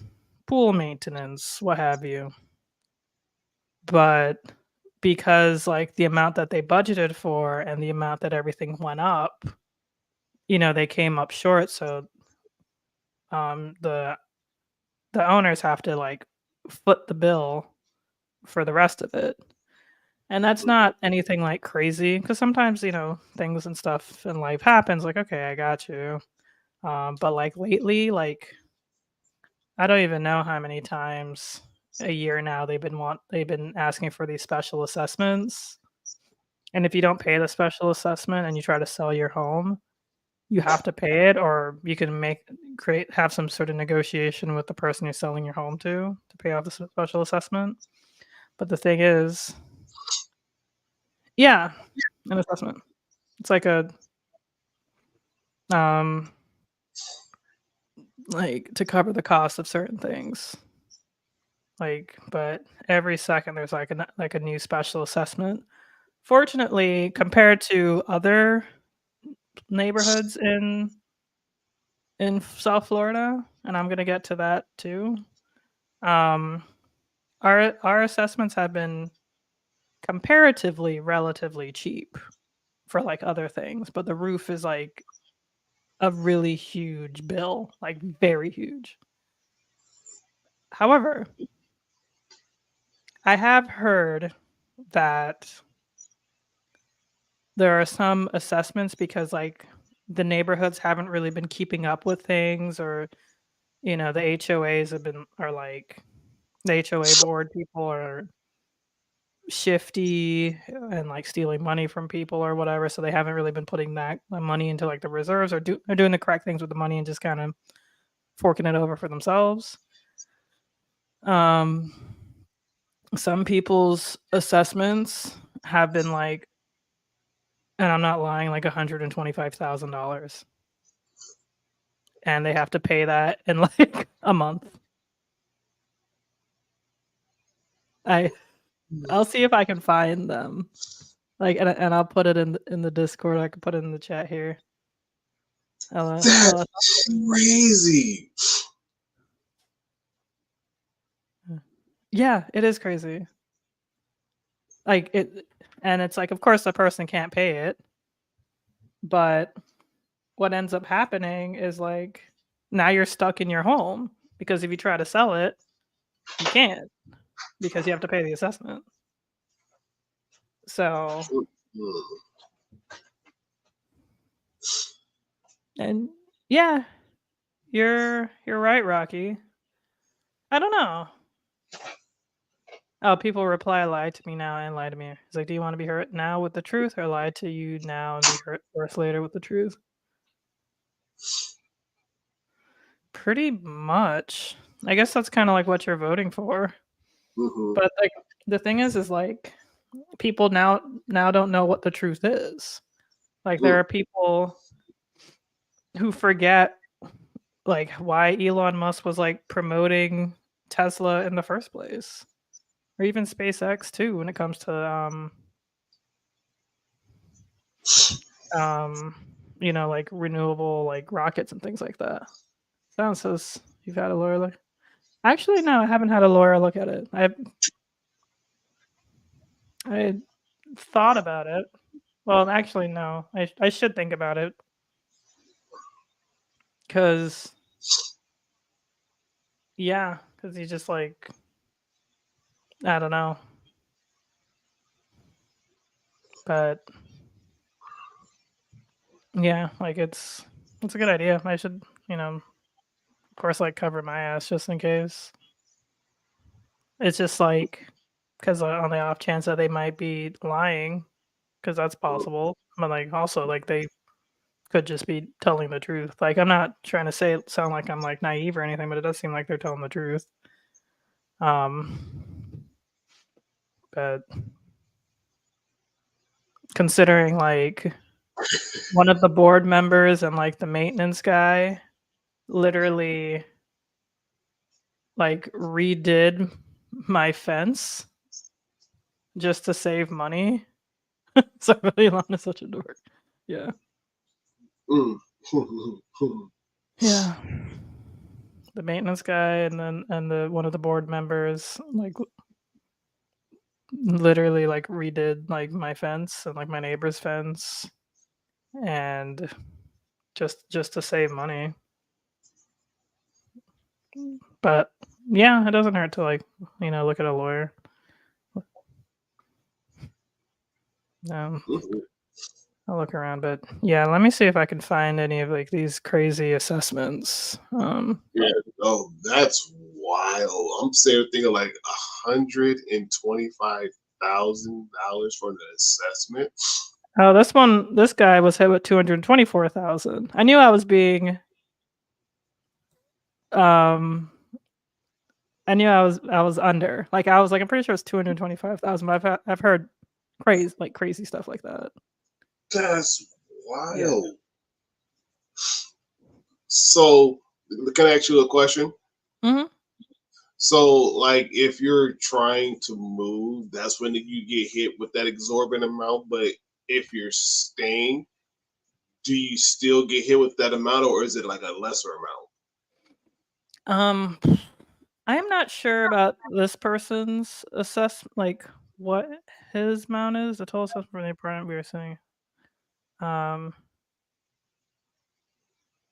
pool maintenance, what have you. But because like the amount that they budgeted for and the amount that everything went up, they came up short. So the owners have to like foot the bill for the rest of it. And that's not anything like crazy because sometimes, things and stuff in life happens like, okay, I got you. But like lately, like I don't even know how many times a year now they've been asking for these special assessments. And if you don't pay the special assessment and you try to sell your home, you have to pay it, or you can have some sort of negotiation with the person you're selling your home to pay off the special assessment. But the thing is, yeah, an assessment. It's like a um like to cover the cost of certain things. Like, but every second there's like a new special assessment. Fortunately, compared to other neighborhoods in South Florida, and I'm gonna get to that too. Um, our assessments have been comparatively relatively cheap for like other things, but the roof is like a really huge bill, like very huge. However, I have heard that there are some assessments because like the neighborhoods haven't really been keeping up with things, or the HOAs are like the HOA board people are shifty and like stealing money from people or whatever, so they haven't really been putting that money into like the reserves, or they're doing the correct things with the money and just kind of forking it over for themselves. Um some people's assessments have been like, and I'm not lying, like $125,000, and they have to pay that in like a month. I I'll see if I can find them. Like, and I'll put it in the Discord. I can put it in the chat here. That's crazy. Yeah, it is crazy. Like and it's like, of course, the person can't pay it, but what ends up happening is like now you're stuck in your home because if you try to sell it, you can't because you have to pay the assessment. So, and yeah, you're right, Rocky. I don't know. Oh, people reply, lie to me now and lie to me. It's like, do you want to be hurt now with the truth, or lie to you now and be hurt worse later with the truth? Pretty much. I guess that's kind of like what you're voting for. Mm-hmm. But like the thing is like people now don't know what the truth is. Like there are people who forget like why Elon Musk was like promoting Tesla in the first place, or even SpaceX too, when it comes to like renewable like rockets and things like that. Sounds says you've had a lawyer look. Actually, no, I haven't had a lawyer look at it. I thought about it. Well, actually, no. I should think about it because he's just like, I don't know, but yeah, like it's a good idea. I should, of course, like cover my ass just in case. It's just like because on the off chance that they might be lying, because that's possible. But like also like they could just be telling the truth. Like I'm not trying to sound like I'm like naive or anything, but it does seem like they're telling the truth. But considering like one of the board members and like the maintenance guy literally like redid my fence just to save money. So Elon is such a dork. Yeah. Yeah. The maintenance guy and the one of the board members like literally like redid like my fence and like my neighbor's fence, and just to save money. But yeah, it doesn't hurt to like look at a lawyer. I'll look around, but yeah, let me see if I can find any of like these crazy assessments. Yeah, oh, that's wild. I'm saying thinking like $125,000 for an assessment. Oh, this guy was hit with 224,000. I knew I was being, um, I was under. Like I was like, I'm pretty sure it's 225,000, but I've heard crazy stuff like that. That's Yeah. wild. So, can I ask you a question? Hmm. So, like, if you're trying to move, that's when you get hit with that exorbitant amount. But if you're staying, do you still get hit with that amount, or is it like a lesser amount? Um, I am not sure about this person's like what his amount is. The total assessment for the apartment we were saying. Um,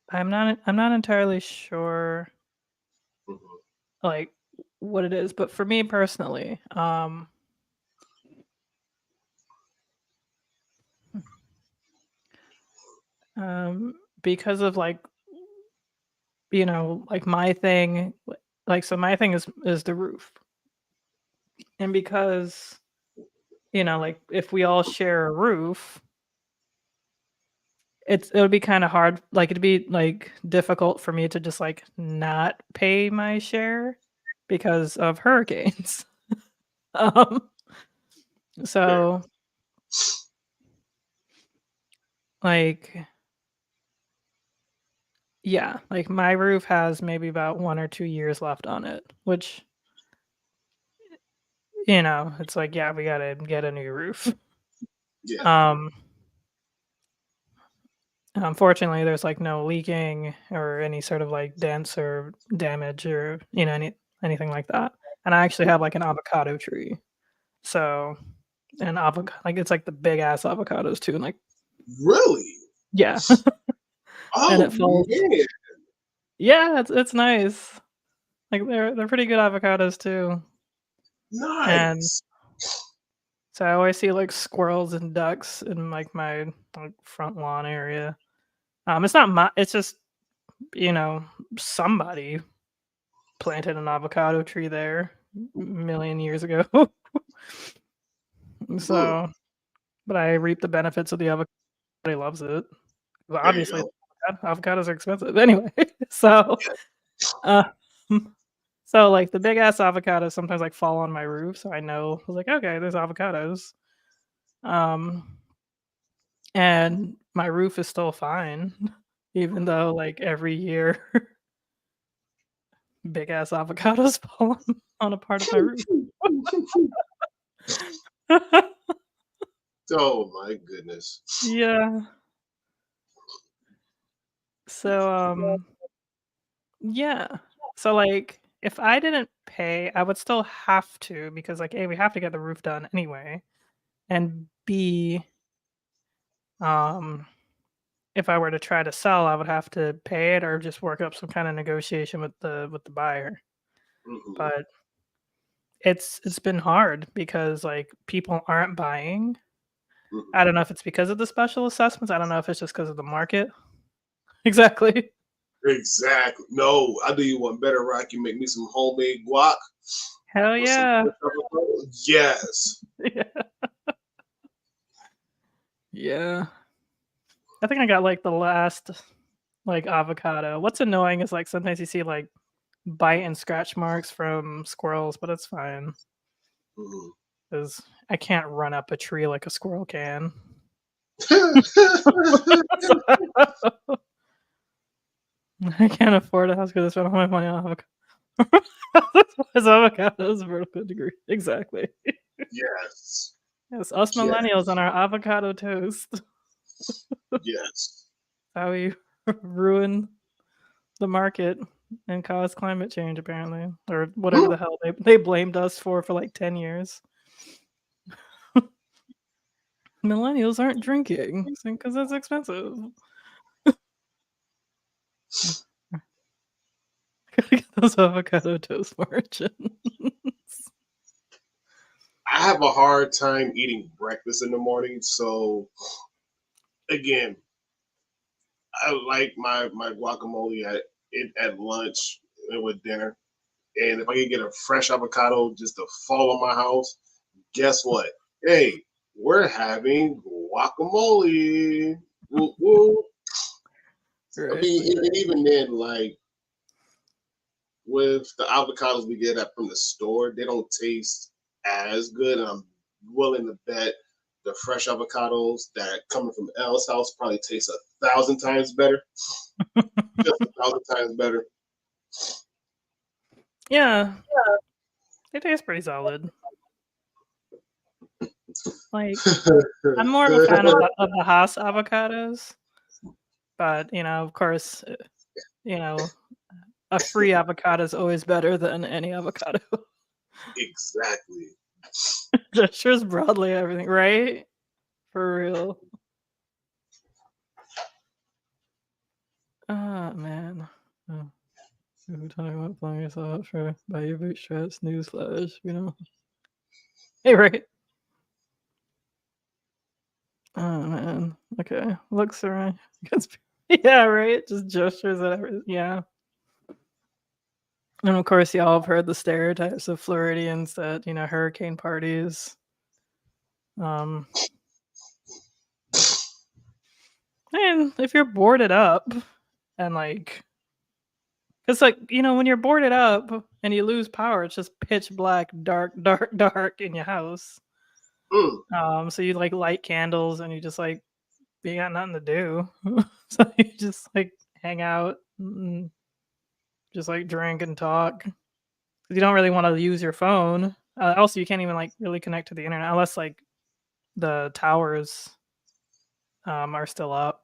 I'm not entirely sure Mhm. like what it is, but for me personally, um, because of like like my thing, like so my thing is the roof, and because like if we all share a roof, it would be kind of hard. Like it'd be like difficult for me to just like not pay my share because of hurricanes. um, Fair. so like yeah, like my roof has maybe about 1 or 2 years left on it, which it's like yeah, we gotta get a new roof. Yeah. Um, unfortunately, there's like no leaking or any sort of like dents or damage or anything like that. And I actually have like an avocado tree, so and avocado like it's like the big ass avocados too, and like Really? yeah, and Oh it falls. man, Yeah, it's nice. Like they're pretty good avocados too, and nice. so I always see like squirrels and ducks in like my like front lawn area. It's not my, it's just you know somebody planted an avocado tree there a million years ago. Mm, So, but I reap the benefits of the avocado. He loves it. Well, there you obviously, go. avocados are expensive anyway. So, Yeah. uh, so like the big ass avocados sometimes like fall on my roof, so I know I was like, okay, there's avocados. Um, and my roof is still fine, even though like every year big ass avocados fall on a part of my roof. Oh my goodness. Yeah. So yeah. So like if I didn't pay, I would still have to because like A, we have to get the roof done anyway. And B, um if I were to try to sell, I would have to pay it or just work up some kind of negotiation with the buyer. Mhm, But it's been hard because like people aren't buying. I mhm. don't know if it's because of the special assessments. I don't know if it's just because of the market. Exactly. Exactly. No, I do you one better, Rock. You make me some homemade guac Hell with some yeah. fresh avocado. Yes. Yeah. Yeah. I think I got like the last like avocado. What's annoying is like sometimes you see like bite and scratch marks from squirrels, but it's fine Mhm. because I can't run up a tree like a squirrel can. I can't afford a house because I spent all my money on avocado. As avocados, vertical degree. Exactly. Yes. Yes, us millennials on Yes. our avocado toast. Yes. How we ruin the market and cause climate change, apparently, or whatever the hell they blamed us for like 10 years. Millennials aren't drinking because it's expensive. Gotta get those avocado toast margins. I have a hard time eating breakfast in the morning. So again, I like my guacamole at lunch and with dinner. And if I can get a fresh avocado just to fall on my house, guess what? Hey, we're having guacamole. Woo, woo. I Right. mean, and even then, like with the avocados we get from the store, they don't taste as good. And I'm willing to bet the fresh avocados that coming from L's house probably taste 1,000 times better. Just 1,000 times better. Yeah, it tastes pretty solid. Like, I'm more of a fan of the Haas avocados, but of course, a free avocado is always better than any avocado. Exactly. Gestures broadly everything, right? For real. Ah, man. Oh. We're talking about pulling yourself up for by your bootstraps, newsflash, Hey, right. Oh, man. Okay. Looks around. Yeah, right? Just gestures at everything. Yeah. And of course, y'all have heard the stereotypes of Floridians that, hurricane parties. And if you're boarded up and it's when you're boarded up and you lose power, it's just pitch black, dark, dark, dark in your house. So you light candles and you just you got nothing to do. So you just hang out and just drink and talk. You don't really want to use your phone. Also, you can't even really connect to the internet unless the towers are still up.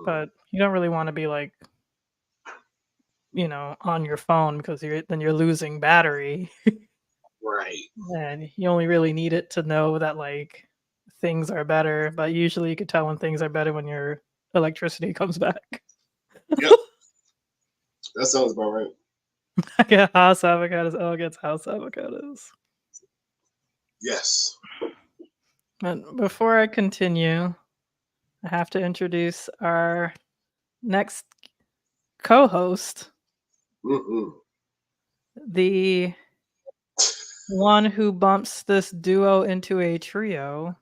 But you don't really want to be on your phone because then you're losing battery. Right. And you only really need it to know that things are better. But usually you could tell when things are better when your electricity comes back. Yep. That sounds about right. I get house avocados. Elle gets house avocados. Yes. But before I continue, I have to introduce our next co-host, the one who bumps this duo into a trio.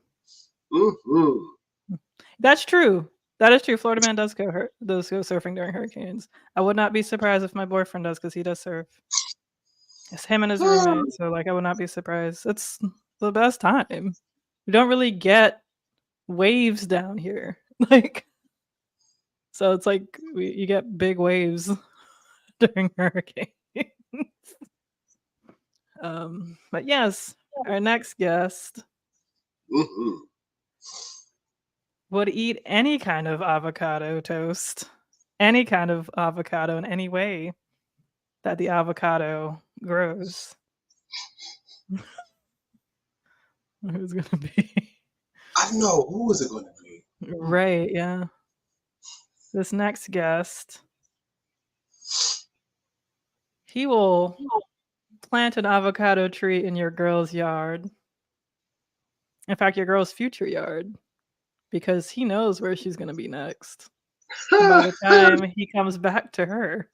That's true. That is true. Florida man does go surfing during hurricanes. I would not be surprised if my boyfriend does because he does surf. It's him and his roommate, so I would not be surprised. It's the best time. We don't really get waves down here, so it's you get big waves during hurricanes. But yes, our next guest would eat any kind of avocado toast, any kind of avocado in any way that the avocado grows. Who's gonna be? I know. Who is it going to be? Right, yeah. This next guest, he will plant an avocado tree in your girl's yard. In fact, your girl's future yard, because he knows where she's gonna be next. And by the time he comes back to her,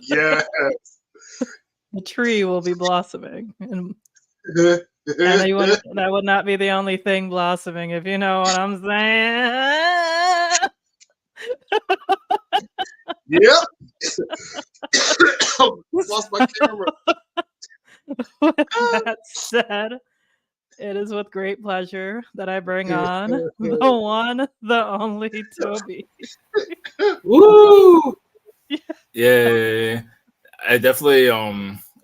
Yes. the tree will be blossoming, and that would not be the only thing blossoming, if you know what I'm saying. Yep. Lost my camera. With that said, it is with great pleasure that I bring on the one, the only Toby. Woo! Yeah. I definitely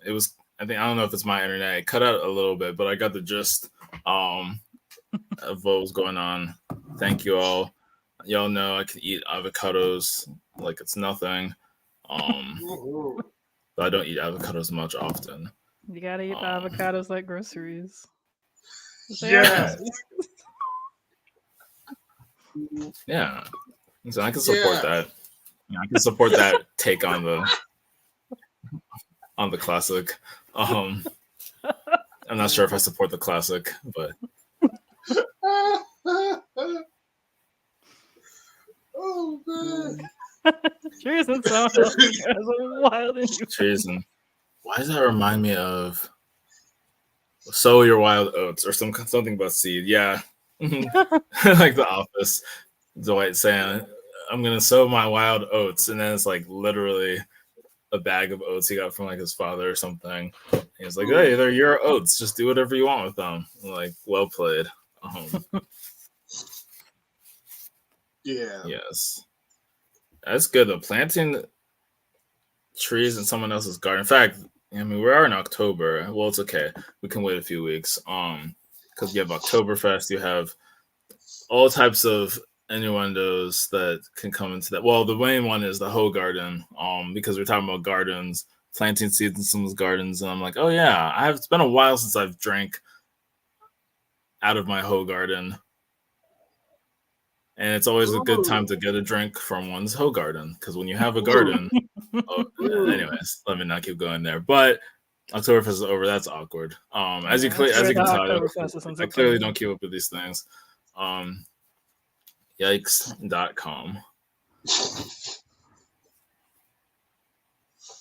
it was, I don't know if it's my internet. It cut out a little bit, but I got the gist of what was going on. Thank you all. Y'all know I can eat avocados like it's nothing. But I don't eat avocados much often. You gotta eat the avocados like groceries. Yes. Yeah. So I can support that. I can support that take on the classic. I'm not sure if I support the classic, but oh man. Treason sounds wild in you. Treason. Why does that remind me of sow your wild oats or something about seed. Yeah. Like The Office. Dwight saying, I'm going to sow my wild oats. And then it's like literally a bag of oats he got from like his father or something. He's like, hey, they're your oats. Just do whatever you want with them. I'm like, well played. Yeah. Yes. That's good though. Planting trees in someone else's garden. In fact, I mean, we are in October. Well, it's okay. We can wait a few weeks. Because you have Oktoberfest, you have all types of innuendos that can come into that. Well, the main one is the Hoe Garden. Because we're talking about gardens, planting seeds in someone's gardens, and I'm like, oh yeah, it's been a while since I've drank out of my Hoe Garden. And it's always a good time to get a drink from one's Hoe Garden, because when you have a garden, anyways, let me not keep going there. But Oktoberfest is over. That's awkward. As you can tell, I clearly don't keep up with these things. Yikes.com.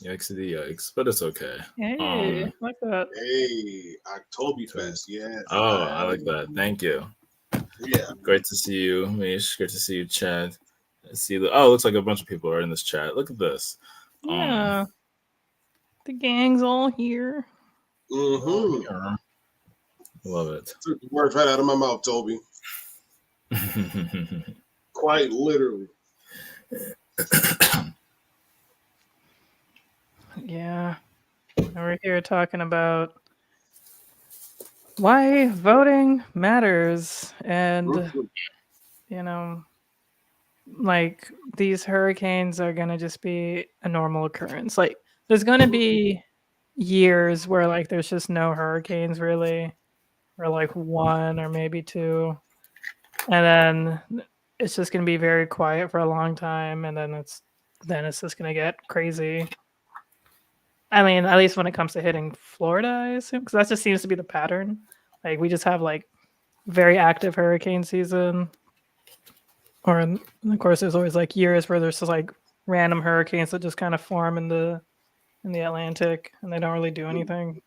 Yikes to the yikes, but it's okay. Hey, like that. Hey, Oktoberfest, yeah. Oh, I like that. Thank you. Yeah. Great to see you, Mish. Great to see you, Chad. It looks like a bunch of people are in this chat. Look at this. Yeah. The gang's all here. Mm-hmm. Love it. Took the words right out of my mouth, Toby. Quite literally. Yeah. We're here talking about why voting matters, and like these hurricanes are gonna just be a normal occurrence. Like there's gonna be years where like there's just no hurricanes really, or like one or maybe two, and then it's just gonna be very quiet for a long time, and then it's just gonna get crazy. I mean, at least when it comes to hitting Florida, I assume, because that just seems to be the pattern. Like we just have like very active hurricane season, or of course there's always like years where there's just like random hurricanes that just kind of form in the Atlantic and they don't really do anything.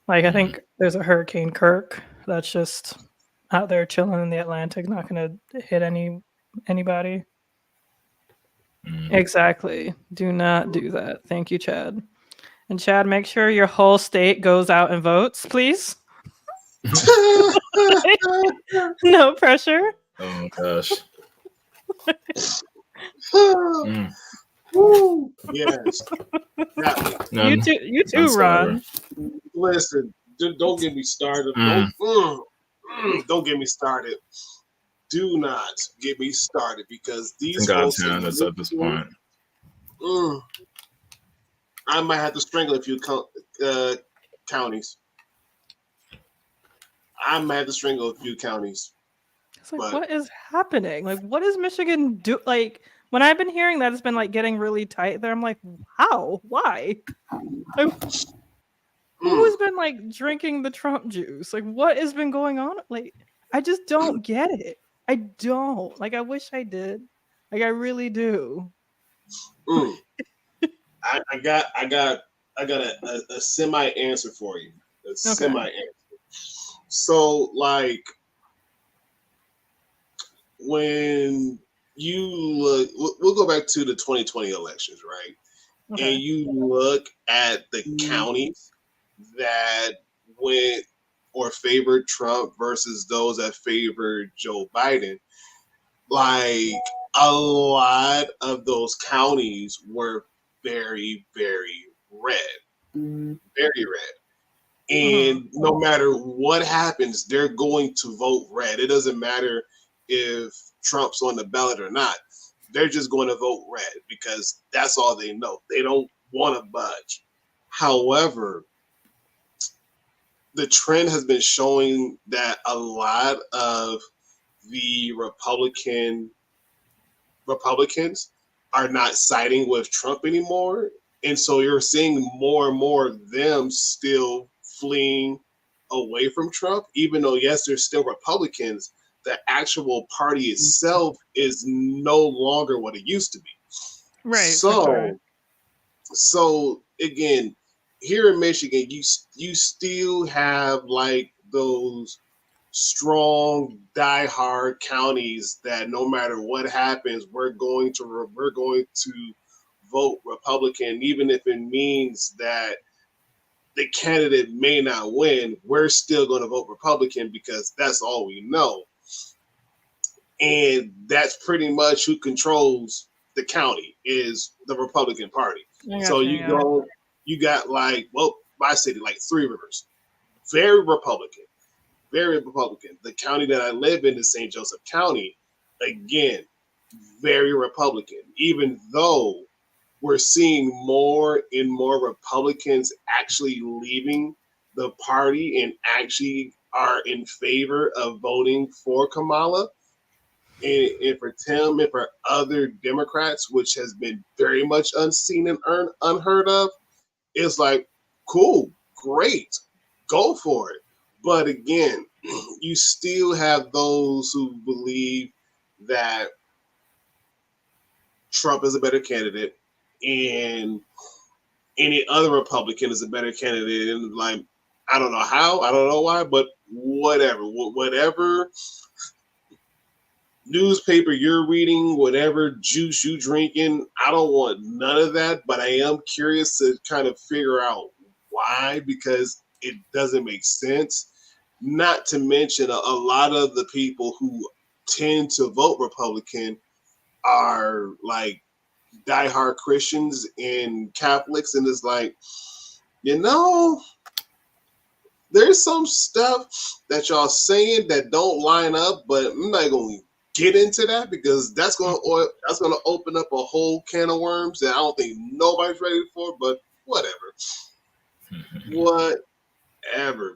Like I think there's a Hurricane Kirk that's just out there chilling in the Atlantic, not going to hit anybody. Exactly. Do not do that. Thank you, Chad. And Chad, make sure your whole state goes out and votes, please. No pressure. Oh my gosh. Yes. You too, Ron. Listen, don't get me started. Don't get me started. Do not get me started, because these folks that's at this point. I might have to strangle a few counties. I might have to strangle a few counties. It's like, what is happening? Like, what is Michigan do? Like, when I've been hearing that it's been like getting really tight there, I'm like, how? Why? Who's been like drinking the Trump juice? Like, what has been going on? Like, I just don't get it. I don't. Like, I wish I did. Like, I really do. I got a semi answer for you. Semi answer. So, like, when you look, we'll go back to the 2020 elections, right? Okay. And you look at the counties that went or favored Trump versus those that favored Joe Biden, like a lot of those counties were very, very red. Very red. And no matter what happens, they're going to vote red. It doesn't matter if Trump's on the ballot or not. They're just going to vote red because that's all they know. They don't want to budge. However, the trend has been showing that a lot of the Republicans are not siding with Trump anymore. And so you're seeing more and more of them still fleeing away from Trump, even though, yes, they're still Republicans. The actual party itself is no longer what it used to be. Right. So again, here in Michigan, you still have like those strong diehard counties that no matter what happens, we're going to vote Republican, even if it means that the candidate may not win. We're still going to vote Republican because that's all we know, and that's pretty much who controls the county is the Republican Party. So you got like, well, my city, like Three Rivers, very Republican, very Republican. The county that I live in is St. Joseph County, again, very Republican, even though we're seeing more and more Republicans actually leaving the party and actually are in favor of voting for Kamala and for Tim and for other Democrats, which has been very much unseen and unheard of. It's like, cool, great, go for it. But again, you still have those who believe that Trump is a better candidate and any other Republican is a better candidate. And like, I don't know how, I don't know why, but whatever newspaper you're reading, whatever juice you drinking, I don't want none of that, but I am curious to kind of figure out why, because it doesn't make sense. Not to mention a lot of the people who tend to vote Republican are like diehard Christians and Catholics, and it's like, there's some stuff that y'all saying that don't line up, but I'm not going to get into that because that's going to open up a whole can of worms that I don't think nobody's ready for. But whatever.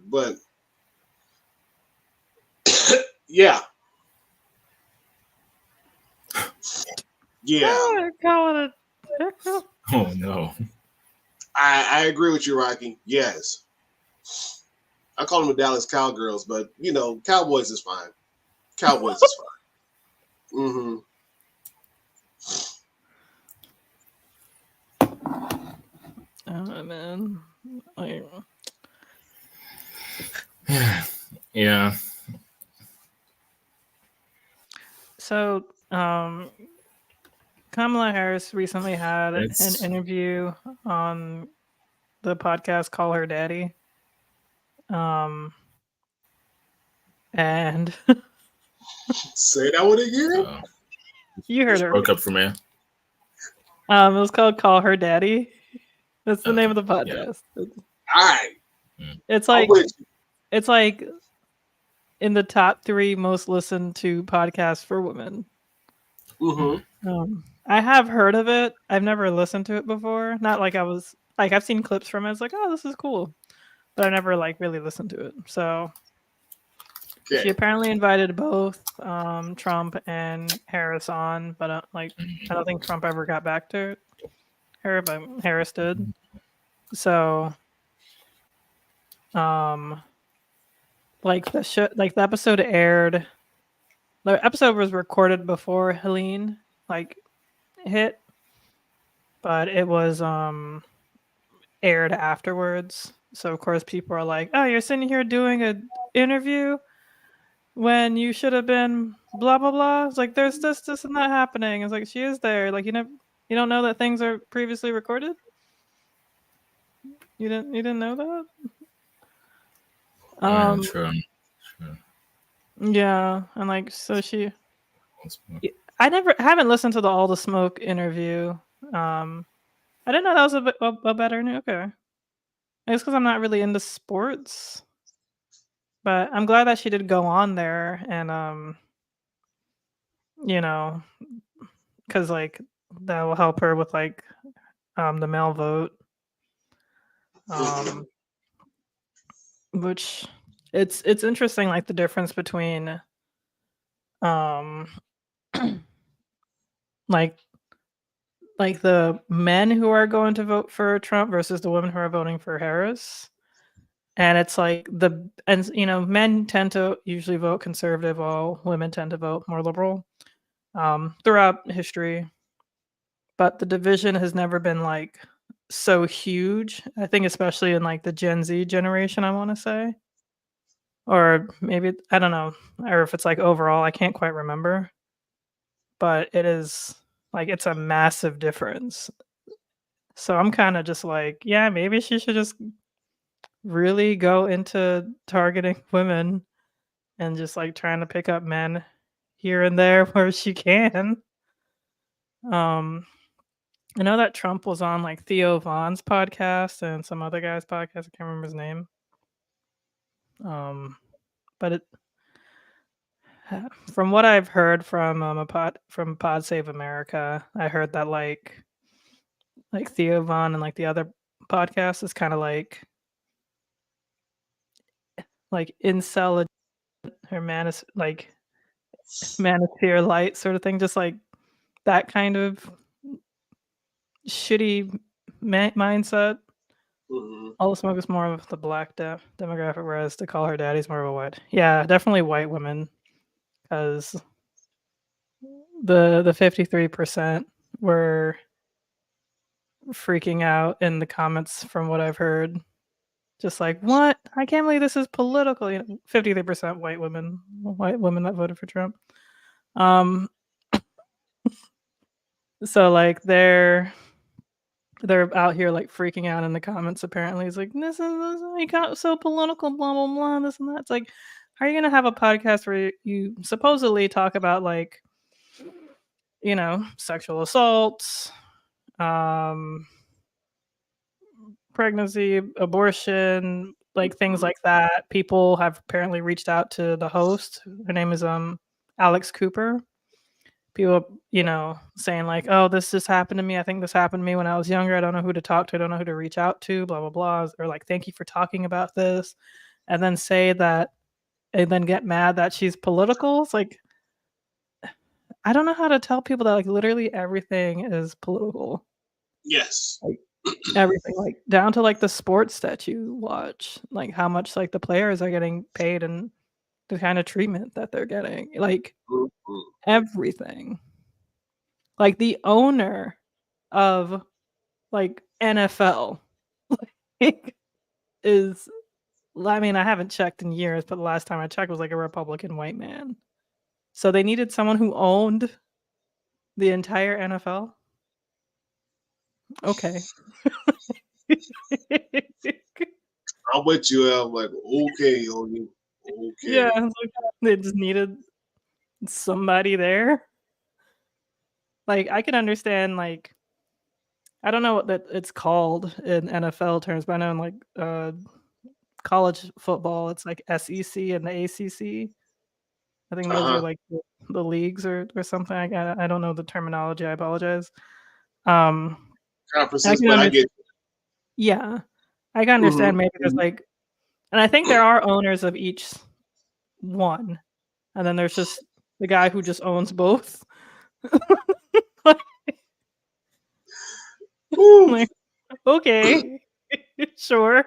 But yeah. Oh no. I agree with you, Rocky. Yes. I call them the Dallas Cowgirls, but Cowboys is fine. Cowboys is fine. Mm-hmm. Oh man. Yeah. So, Kamala Harris recently had an interview on the podcast Call Her Daddy. And say that one again. You heard her. Broke up for me. It was called Call Her Daddy. That's the name of the podcast. Yeah. All right. It's like in the top 3 most listened to podcasts for women. Mm-hmm. I have heard of it. I've never listened to it before. Not like I've seen clips from it. It's like, oh, this is cool, but I never really listened to it. So she apparently invited both Trump and Harris on, but I don't think Trump ever got back to her, but Harris did. So, the episode aired. The episode was recorded before Helene hit, but it was aired afterwards. So of course people are like, "Oh, you're sitting here doing an interview when you should have been blah blah blah." It's like there's this and that happening. It's like she is there. Like you don't know that things are previously recorded. You didn't know that. True. Yeah, and so she. I haven't listened to the All the Smoke interview. I didn't know that was a better new. Okay, I guess because I'm not really into sports, but I'm glad that she did go on there and because that will help her with the male vote. Which it's interesting, the difference between the men who are going to vote for Trump versus the women who are voting for Harris. And it's men tend to usually vote conservative while women tend to vote more liberal throughout history. But the division has never been so huge. I think especially in like the Gen Z generation, I want to say, or maybe I don't know, or if it's like overall, I can't quite remember. But it is like it's a massive difference. So I'm kind of just like, yeah, maybe she should just really go into targeting women and just like trying to pick up men here and there where she can. Um, I know that Trump was on like Theo Vaughn's podcast and some other guy's podcast. I can't remember his name. But it, from what I've heard from from Pod Save America, I heard that like Theo Vaughn and like the other podcast is kind of like incel or manis like manosphere light sort of thing, just like that kind of shitty mindset. Mm-hmm. All the smoke is more of the black demographic, whereas to call her daddy's more of a white. Yeah, definitely white women, because the 53% were freaking out in the comments from what I've heard. Just like, what? I can't believe this is political. 53% white women that voted for Trump. So like they're out here like freaking out in the comments. Apparently, it's like this you got so political, blah blah blah, this and that. It's like, how are you gonna have a podcast where you supposedly talk about like, sexual assaults, pregnancy, abortion, like things like that? People have apparently reached out to the host. Her name is Alex Cooper. People, saying like, oh, this just happened to me. I think this happened to me when I was younger. I don't know who to talk to. I don't know who to reach out to, blah, blah, blah. Or like, thank you for talking about this. And then say that, and then get mad that she's political. It's like, I don't know how to tell people that like literally everything is political. Yes. Like everything, like down to like the sports that you watch, like how much like the players are getting paid and the kind of treatment that they're getting. Like, everything. Like the owner of like NFL like, is, I mean, I haven't checked in years, but the last time I checked was like a Republican white man. So they needed someone who owned the entire NFL. Okay. I'm with you. I'm like, okay, Yogi. Okay. Yeah, like, they just needed somebody there. Like I can understand, like, I don't know what that it's called in NFL terms, but I know in like college football, it's like SEC and the ACC. I think those are like the leagues or something. I don't know the terminology. I apologize. Conferences, but I get. Yeah, I can understand. Maybe there's like, and I think there are owners of each one, and then there's just the guy who just owns both. Like, okay, sure.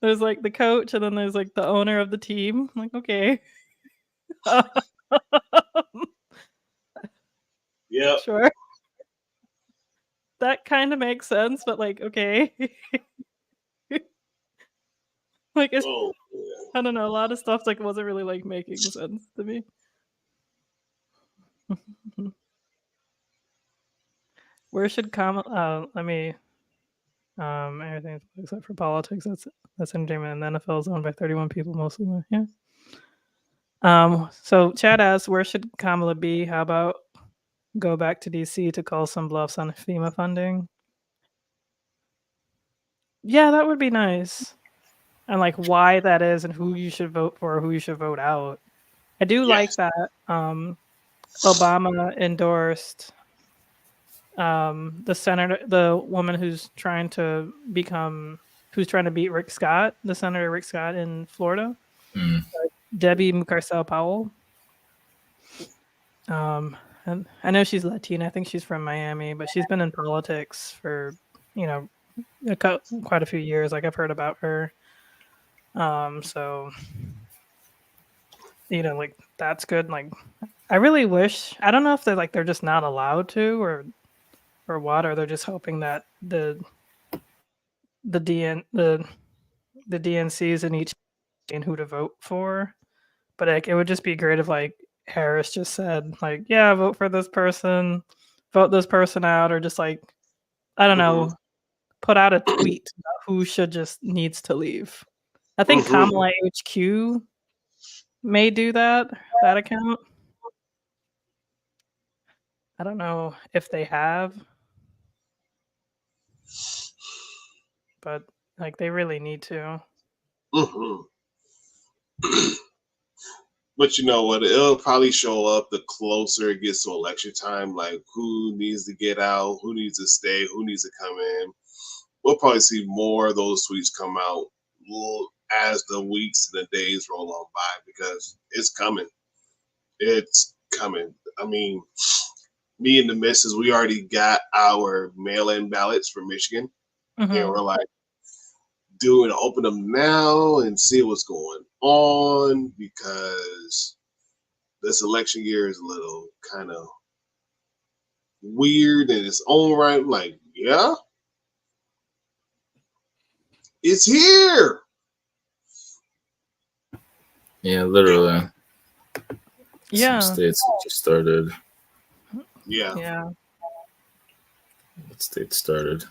There's like the coach, and then there's like the owner of the team. I'm like, okay. Yeah. Sure. That kind of makes sense, but like, okay. Like, it's, I don't know, a lot of stuff like wasn't really like making sense to me. Where should Kamala? Let me. Everything except for politics. That's entertainment, and the NFL is owned by 31 people mostly. Yeah. So Chad asks, where should Kamala be? How about go back to DC to call some bluffs on FEMA funding? Yeah, that would be nice. And like why that is and who you should vote for or who you should vote out. I do like that Obama endorsed the woman who's trying to beat Rick Scott, the Senator Rick Scott in Florida. Debbie Mucarsel Powell. And I know she's Latina. I think she's from Miami, but she's been in politics for, quite a few years. Like I've heard about her. So, like that's good. Like I really wish, I don't know if they're just not allowed to, or or water. They're just hoping that the DNCs in each and who to vote for. But like, it would just be great if like Harris just said like, yeah, vote for this person, vote this person out, or just like, I don't know, put out a tweet about who should just needs to leave. I think Kamala HQ may do that account. I don't know if they have, but like they really need to. But you know what? It'll probably show up the closer it gets to election time, like who needs to get out, who needs to stay, who needs to come in. We'll probably see more of those tweets come out as the weeks and the days roll on by, because it's coming. It's coming. I mean, me and the missus, we already got our mail-in ballots for Michigan, and we're like, open them now and see what's going on, because this election year is a little kind of weird in its own right. I'm like, yeah, it's here. Yeah, literally. Yeah. Some states just started. Yeah. Yeah. What state started?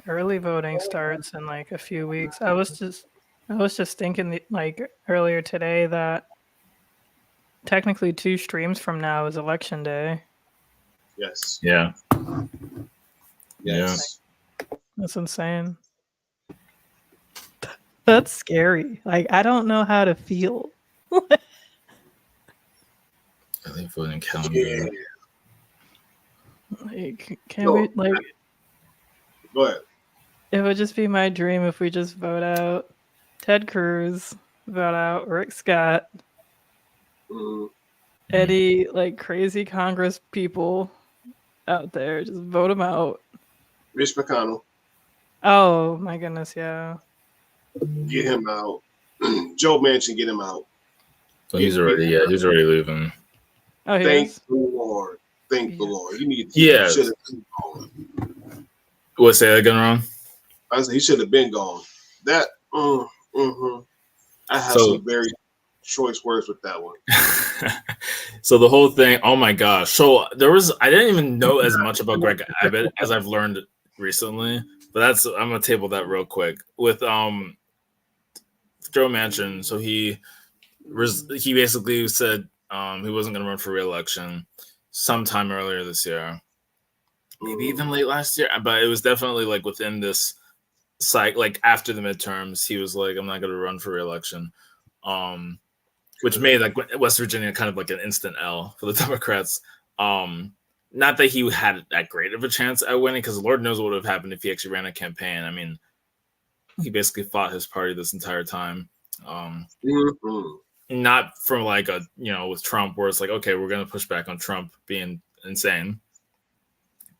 Early voting starts in like a few weeks. I was just thinking like earlier today that technically 2 streams from now is election day. Yes. Yeah. Yes. That's insane. That's scary. Like I don't know how to feel. Early voting calendar. Yeah. Like can we like? Go ahead. It would just be my dream if we just vote out Ted Cruz, vote out Rick Scott, any like crazy Congress people out there, just vote them out. Mitch McConnell. Oh my goodness, yeah. Get him out. Joe Manchin, get him out. So he's already leaving. Oh, he Thank is? the Lord. Thank the Lord. You need. Yeah. Should have been gone. What, say that again, Ron? I said he should have been gone. That. I have some very choice words with that one. So the whole thing. Oh my gosh. So I didn't even know as much about Greg Abbott as I've learned recently. But I'm gonna table that real quick with Joe Manchin. So he basically said he wasn't gonna run for re-election sometime earlier this year, maybe even late last year. But it was definitely like within this cycle, like after the midterms, he was like, "I'm not gonna run for re-election," which made like West Virginia kind of like an instant L for the Democrats. Not that he had that great of a chance at winning, because Lord knows what would have happened if he actually ran a campaign. I mean, he basically fought his party this entire time. Not from like with Trump, where it's like, okay, we're going to push back on Trump being insane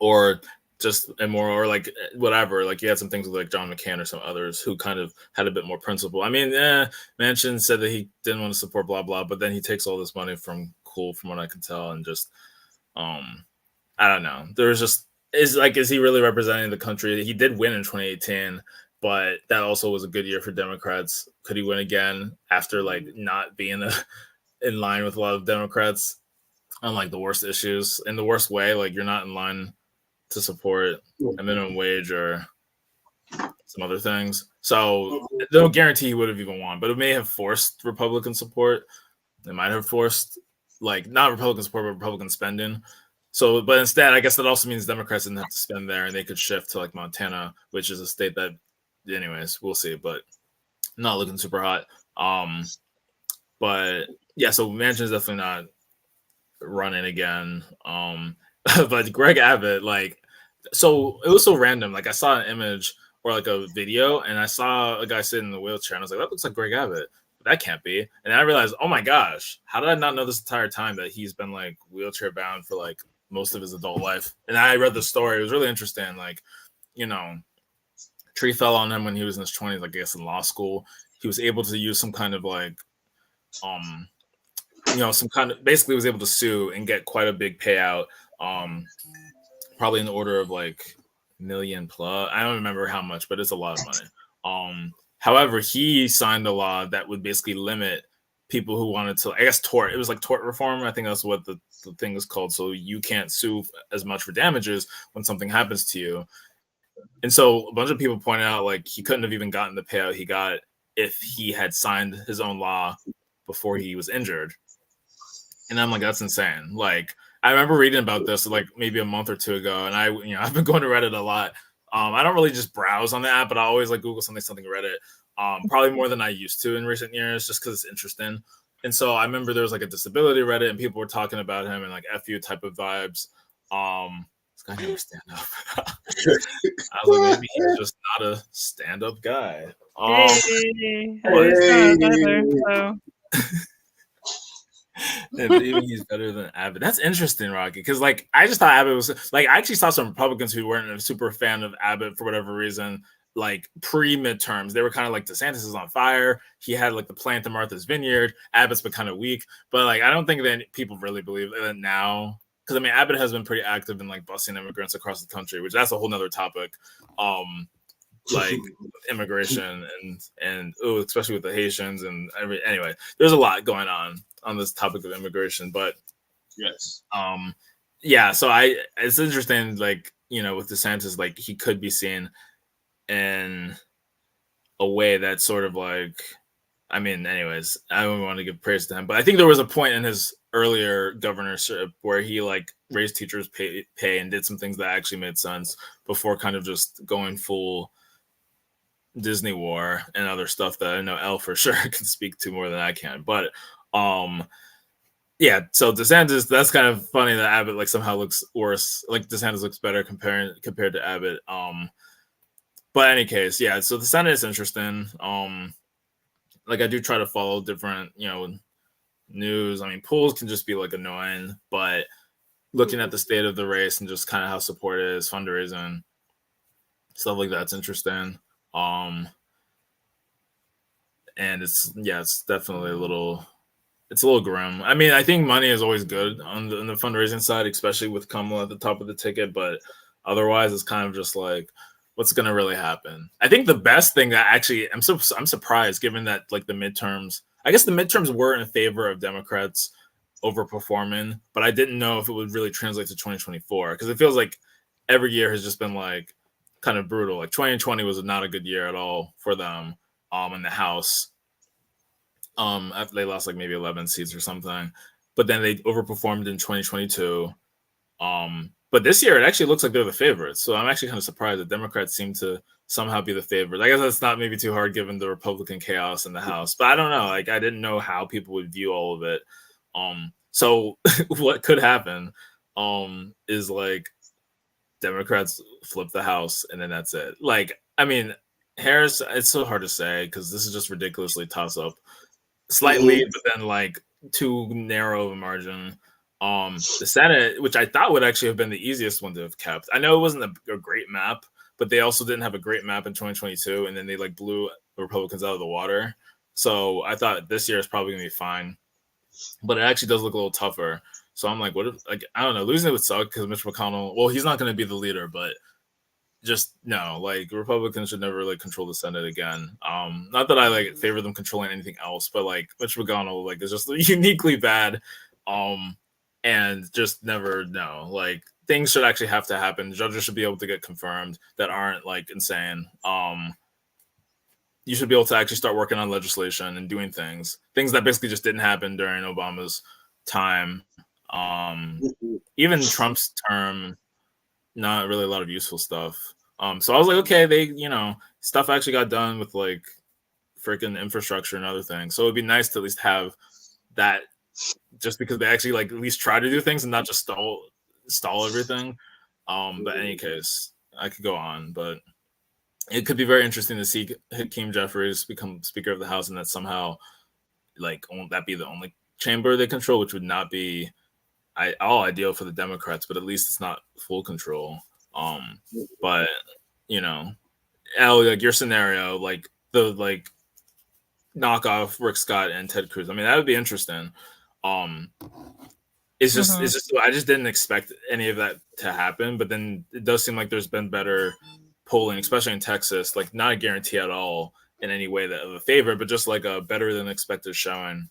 or just immoral or like whatever. Like you had some things with like John McCain or some others who kind of had a bit more principle. I mean, Manchin said that he didn't want to support blah, blah, but then he takes all this money from what I can tell, and just, I don't know. There's just, is he really representing the country? He did win in 2018, but that also was a good year for Democrats. Could he win again after like not being in line with a lot of Democrats on like the worst issues in the worst way? Like you're not in line to support a minimum wage or some other things. So no guarantee he would have even won, but it may have forced Republican support. It might have forced like not Republican support, but Republican spending. So, but instead, I guess that also means Democrats didn't have to spend there, and they could shift to like Montana, which is a state that, anyways, we'll see, but not looking super hot. But yeah, so Manchin's definitely not running again. But Greg Abbott, like, so it was so random. Like I saw an image or like a video, and I saw a guy sitting in the wheelchair, and I was like, that looks like Greg Abbott. That can't be. And I realized, oh my gosh, how did I not know this entire time that he's been like wheelchair bound for like most of his adult life? And I read the story. It was really interesting. Like, tree fell on him when he was in his 20s, I guess in law school. He was able to use some kind of like, basically was able to sue and get quite a big payout probably in the order of like million plus. I don't remember how much, but it's a lot of money. However, he signed a law that would basically limit people who wanted to, I guess, tort. It was like tort reform. I think that's what the thing is called. So you can't sue as much for damages when something happens to you. And so a bunch of people pointed out like he couldn't have even gotten the payout he got if he had signed his own law before he was injured. And I'm like, that's insane. Like, I remember reading about this like maybe a month or two ago, and I've been going to Reddit a lot. I don't really just browse on the app, but I always like Google something Reddit. Probably more than I used to in recent years, just because it's interesting. And so I remember there was like a disability Reddit, and people were talking about him and like FU type of vibes. This guy never stand up. I was like, maybe he's just not a stand-up guy. And even he's better than Abbott. That's interesting, Rocky, because like I just thought Abbott was like, I actually saw some Republicans who weren't a super fan of Abbott for whatever reason. Like pre-midterms, they were kind of like, DeSantis is on fire. He had like the plant to Martha's Vineyard. Abbott's been kind of weak, but like I don't think that people really believe that now. Because I mean, Abbott has been pretty active in like busing immigrants across the country, which that's a whole nother topic. Like immigration and especially with the Haitians and anyway, there's a lot going on this topic of immigration. But yes, yeah. So it's interesting, like, you know, with DeSantis, like he could be seen in a way that's sort of like, I mean, anyways, I don't want to give praise to him, but I think there was a point in his earlier governorship where he like raised teachers' pay and did some things that actually made sense before kind of just going full Disney war and other stuff that I know Elle for sure can speak to more than I can. But yeah, so DeSantis, that's kind of funny that Abbott like somehow looks worse. Like DeSantis looks better compared to Abbott. But in any case, yeah, so the Senate is interesting. Like I do try to follow different, you know, news. I mean, polls can just be like annoying, but looking at the state of the race and just kind of how support is, fundraising, stuff like that's interesting. And it's definitely a little grim. I mean, I think money is always good on the fundraising side, especially with Kamala at the top of the ticket, but otherwise it's kind of just like, what's going to really happen? I think the best thing that actually, I'm surprised given that like the midterms were in favor of Democrats overperforming, but I didn't know if it would really translate to 2024 because it feels like every year has just been like kind of brutal. Like 2020 was not a good year at all for them in the House. After they lost like maybe 11 seats or something, but then they overperformed in 2022. But this year it actually looks like they're the favorites. So I'm actually kind of surprised that Democrats seem to somehow be the favorites. I guess that's not maybe too hard given the Republican chaos in the House, but I don't know. Like I didn't know how people would view all of it. So what could happen is like Democrats flip the House and then that's it. Like, I mean, Harris, it's so hard to say because this is just ridiculously toss up. Slight lead, but then like too narrow of a margin. The Senate, which I thought would actually have been the easiest one to have kept. I know it wasn't a great map, but they also didn't have a great map in 2022, and then they like blew the Republicans out of the water. So I thought this year is probably gonna be fine, but it actually does look a little tougher. So I'm like, what if, like, I don't know, losing it would suck because Mitch McConnell, well, he's not going to be the leader, but just no, like Republicans should never like control the Senate again. Not that I like favor them controlling anything else, but like Mitch McConnell like is just uniquely bad. And just never know. Like things should actually have to happen. Judges should be able to get confirmed that aren't like insane. You should be able to actually start working on legislation and doing things that basically just didn't happen during Obama's time. Even Trump's term, not really a lot of useful stuff. So I was like, okay, they, you know, stuff actually got done with like freaking infrastructure and other things. So it'd be nice to at least have that, just because they actually like at least try to do things and not just stall everything. But in any case, I could go on, but it could be very interesting to see Hakeem Jeffries become Speaker of the House, and that somehow like won't that be the only chamber they control, which would not be all ideal for the Democrats, but at least it's not full control. But you know, like your scenario, like the like knock off Rick Scott and Ted Cruz. I mean, that would be interesting. it's just I just didn't expect any of that to happen. But then it does seem like there's been better polling, especially in Texas. Like not a guarantee at all in any way that of a favor, but just like a better than expected showing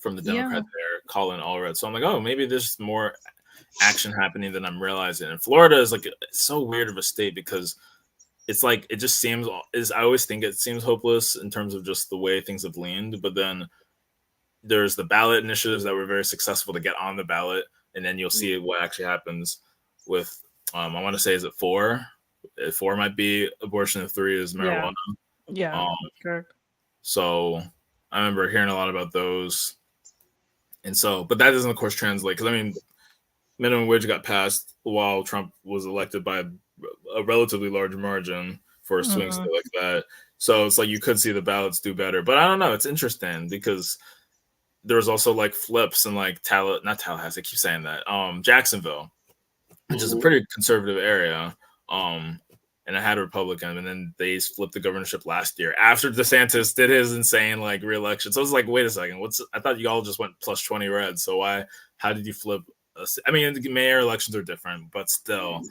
from the Democrat there, Colin Allred. So I'm like, oh, maybe there's more action happening than I'm realizing. And Florida is like it's so weird of a state because it's like it just seems I always think it seems hopeless in terms of just the way things have leaned, but then there's the ballot initiatives that were very successful to get on the ballot, and then you'll see what actually happens with I want to say is it 4? 4 might be abortion, and 3 is marijuana. Yeah, correct. So I remember hearing a lot about those, and so but that doesn't of course translate because I mean minimum wage got passed while Trump was elected by a relatively large margin for a swing state like that. So it's like you could see the ballots do better. But I don't know. It's interesting because there's also like flips and like not Tallahassee, I keep saying that. Jacksonville, which is a pretty conservative area. And I had a Republican, and then they flipped the governorship last year after DeSantis did his insane like re-election. So I was like, wait a second, I thought you all just went plus 20 red. So how did you flip? I mean, the mayor elections are different, but still,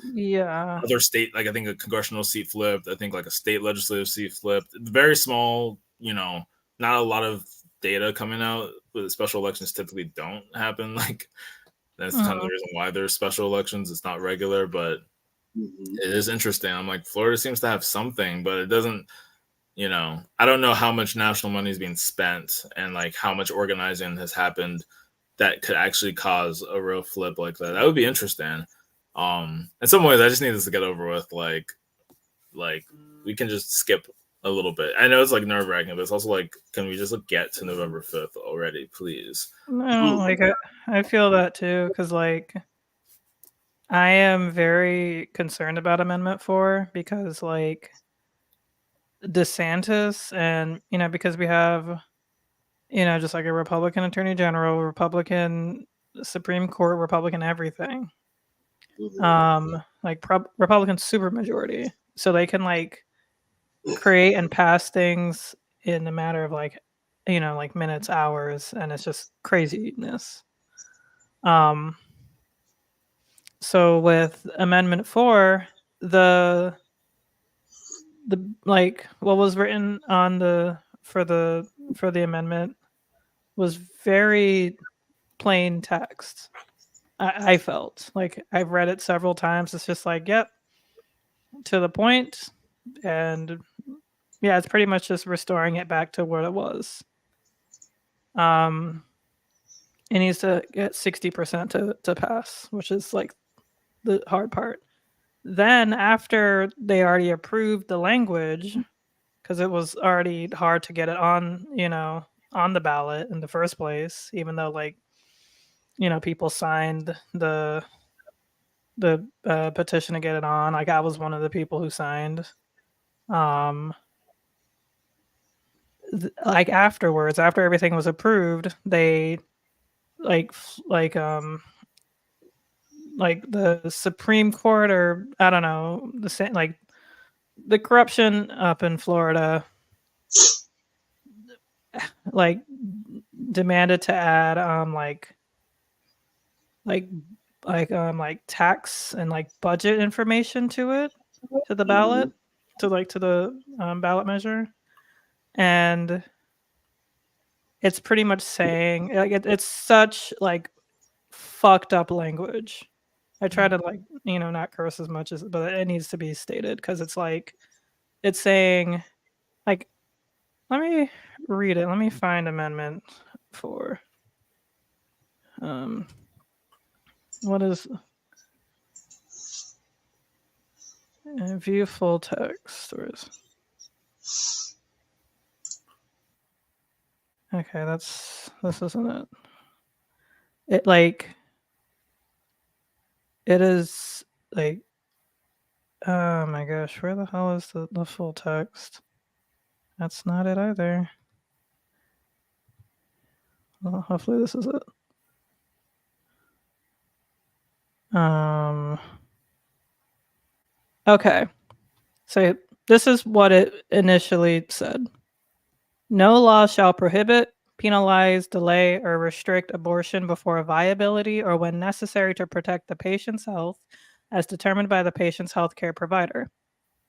other state, like I think a congressional seat flipped. I think like a state legislative seat flipped. Very small, not a lot of data coming out. But special elections typically don't happen. Like that's kind of the reason why there's special elections. It's not regular, but it is interesting. I'm like, Florida seems to have something, but it doesn't. I don't know how much national money is being spent and like how much organizing has happened that could actually cause a real flip like that. That would be interesting. In some ways, I just need this to get over with. Like we can just skip a little bit. I know it's like nerve wracking, but it's also like, can we just get to November 5th already, please? No, like I feel that too, because like I am very concerned about Amendment 4 because like DeSantis and because we have just like a Republican Attorney General, Republican Supreme Court, Republican everything. Like Republican supermajority. So they can like create and pass things in a matter of like, like minutes, hours, and it's just craziness. So with Amendment 4, the like what was written on for the amendment was very plain text. I felt like I've read it several times. It's just like, yep, to the point, and yeah, it's pretty much just restoring it back to what it was. It needs to get 60% to pass, which is like the hard part. Then after they already approved the language, because it was already hard to get it on, on the ballot in the first place, even though like, people signed the petition to get it on. Like I was one of the people who signed. Like afterwards, after everything was approved, they like the Supreme Court, or I don't know, like the corruption up in Florida, like demanded to add like tax and like budget information to the ballot, to the ballot measure, and it's pretty much saying like it's such like fucked up language. I try to like not curse as much as, but it needs to be stated because it's like it's saying like, let me read it. Let me find Amendment 4. What is view full text? Okay, this isn't it. It like it is like, oh my gosh, where the hell is the full text? That's not it either. Well, hopefully this is it. Okay. So this is what it initially said. No law shall prohibit penalize, delay, or restrict abortion before viability or when necessary to protect the patient's health as determined by the patient's healthcare provider.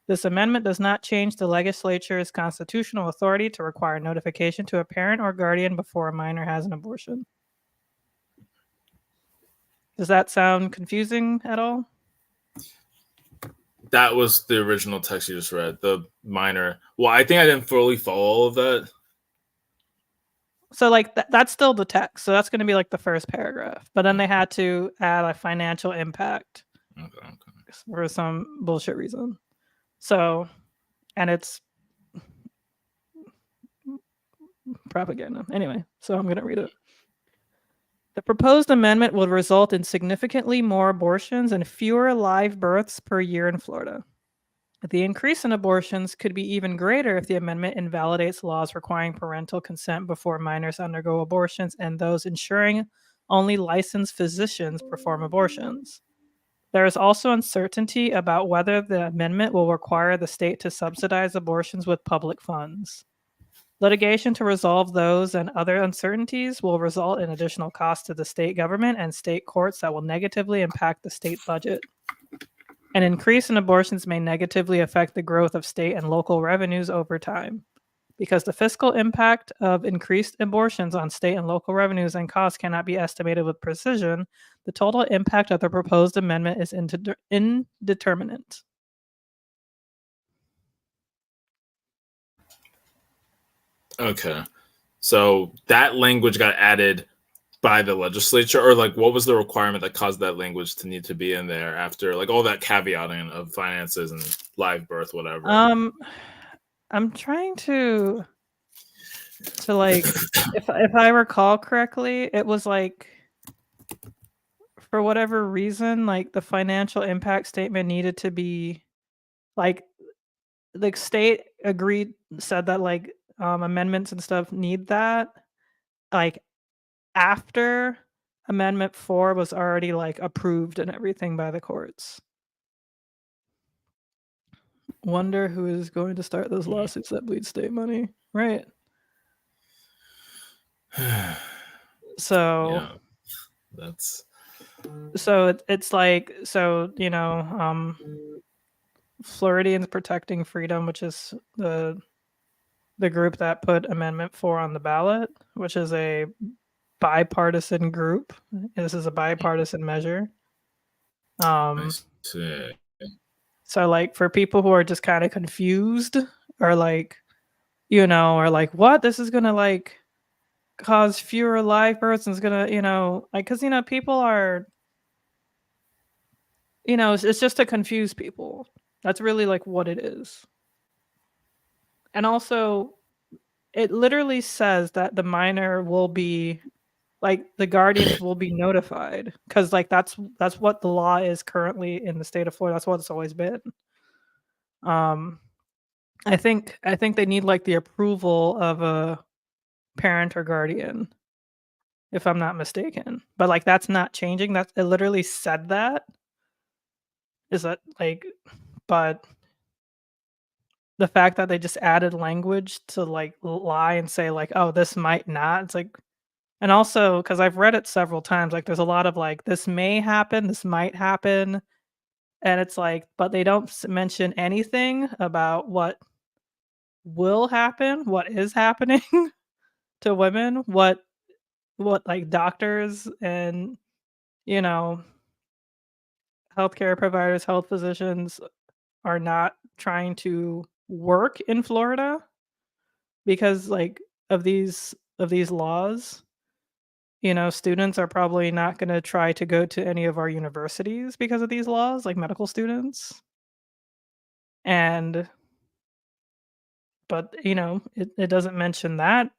This amendment does not change the legislature's constitutional authority to require notification to a parent or guardian before a minor has an abortion. Does that sound confusing at all? That was the original text you just read. The minor. Well, I think I didn't fully follow all of that. So like that's still the text. So that's going to be like the first paragraph. But then they had to add a financial impact for some bullshit reason. So, and it's propaganda. Anyway, so I'm going to read it. The proposed amendment will result in significantly more abortions and fewer live births per year in Florida. The increase in abortions could be even greater if the amendment invalidates laws requiring parental consent before minors undergo abortions and those ensuring only licensed physicians perform abortions. There is also uncertainty about whether the amendment will require the state to subsidize abortions with public funds. Litigation to resolve those and other uncertainties will result in additional costs to the state government and state courts that will negatively impact the state budget. An increase in abortions may negatively affect the growth of state and local revenues over time. Because the fiscal impact of increased abortions on state and local revenues and costs cannot be estimated with precision, the total impact of the proposed amendment is indeterminate. Okay. So that language got added by the legislature, or like what was the requirement that caused that language to need to be in there after like all that caveating of finances and live birth, whatever? I'm trying to like if I recall correctly, it was like for whatever reason, like the financial impact statement needed to be like the state said that like amendments and stuff need that like after Amendment 4 was already like approved and everything by the courts. Wonder who is going to start those lawsuits that bleed state money, right? So yeah, that's so it's like so you know Floridians Protecting Freedom, which is the group that put Amendment 4 on the ballot, which is a bipartisan group. This is a bipartisan measure. So like for people who are just kind of confused or like, you know, or like what this is gonna like cause fewer live births and is gonna, you know, like because you know people are, you know, it's just to confuse people. That's really like what it is. And also, it literally says that the minor will be like the guardians will be notified because like that's what the law is currently in the state of Florida. That's what it's always been. I think they need like the approval of a parent or guardian, if I'm not mistaken. But like that's not changing. That it literally said that. Is that like, but the fact that they just added language to like lie and say like, oh, this might not. It's like. And also, because I've read it several times, like there's a lot of like, this may happen, this might happen. And it's like, but they don't mention anything about what will happen, what is happening to women, what like doctors and, you know, healthcare providers, health physicians are not trying to work in Florida because like of these laws. You know, students are probably not going to try to go to any of our universities because of these laws, like medical students. But you know, it doesn't mention that,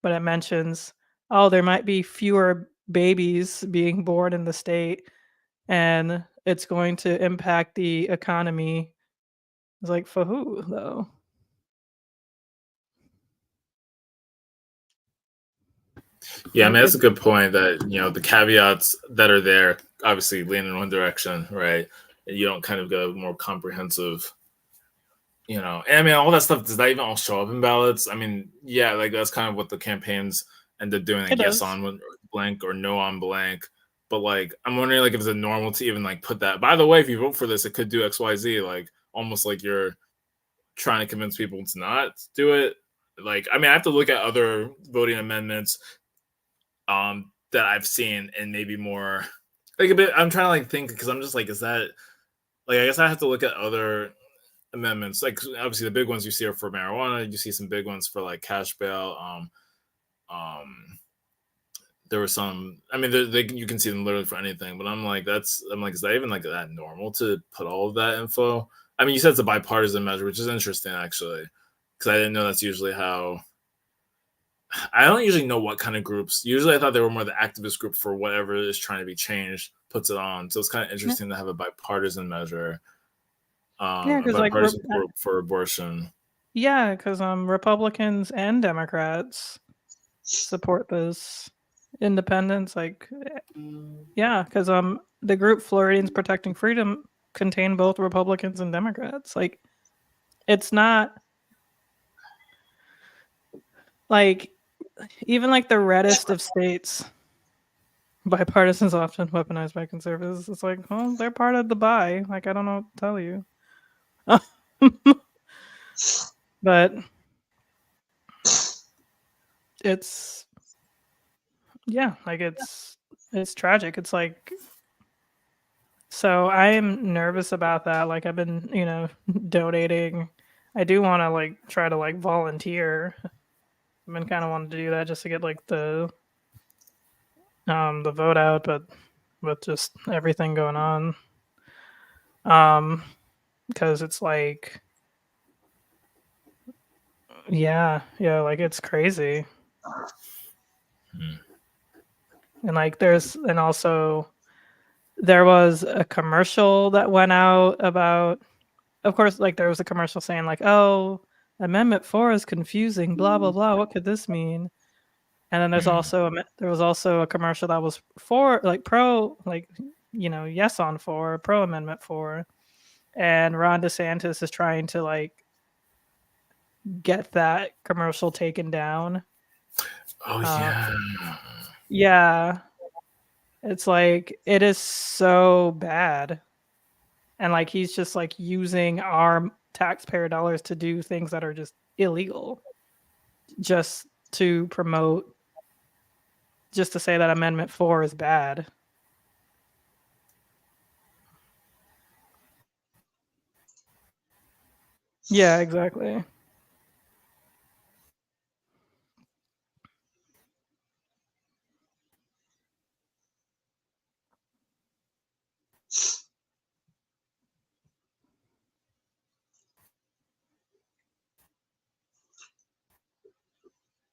but it mentions, oh, there might be fewer babies being born in the state and it's going to impact the economy. It's like, for who though? Yeah, I mean that's a good point. That you know the caveats that are there obviously lean in one direction, right? And you don't kind of get a more comprehensive, you know, and I mean, all that stuff, does that even all show up in ballots? I mean, yeah, like that's kind of what the campaigns end up doing, like It yes does. on blank or no on blank. But like, I'm wondering like if it's a normal to even like put that. By the way, if you vote for this, it could do XYZ, like almost like you're trying to convince people to not do it. Like, I mean, I have to look at other voting amendments that I've seen and maybe more like a bit. I'm trying to like think because I'm just like, is that like I guess I have to look at other amendments. Like obviously the big ones you see are for marijuana. You see some big ones for like cash bail. There were some. I mean, you can see them literally for anything. But I'm like, is that even like that normal to put all of that info? I mean, you said it's a bipartisan measure, which is interesting actually, because I didn't know that's usually how. I don't usually know what kind of groups. Usually, I thought they were more the activist group for whatever is trying to be changed puts it on. So it's kind of interesting to have a bipartisan measure, Yeah, a because like bipartisan group for abortion. yeah, because Republicans and Democrats support this. Independents, like yeah, because the group Floridians Protecting Freedom contain both Republicans and Democrats. Like it's not like even like the reddest of states. Bipartisans often weaponized by conservatives. It's like, well, they're part of the buy. Like I don't know what to tell you. But it's yeah, like it's tragic. It's like so I am nervous about that. Like I've been, donating. I do want to like try to like volunteer. I've been kind of wanting to do that just to get like the vote out, but with just everything going on. Because it's like yeah, like it's crazy. And like also there was a commercial that went out about, of course, like there was a commercial saying like, oh, Amendment 4 is confusing, blah blah blah. What could this mean? And then there was also a commercial that was for like pro, like yes on 4, pro Amendment 4, and Ron DeSantis is trying to like get that commercial taken down. Oh yeah. Yeah. It's like it is so bad. And like he's just like using our taxpayer dollars to do things that are just illegal. Just to promote, just to say that Amendment 4 is bad. Yeah, exactly.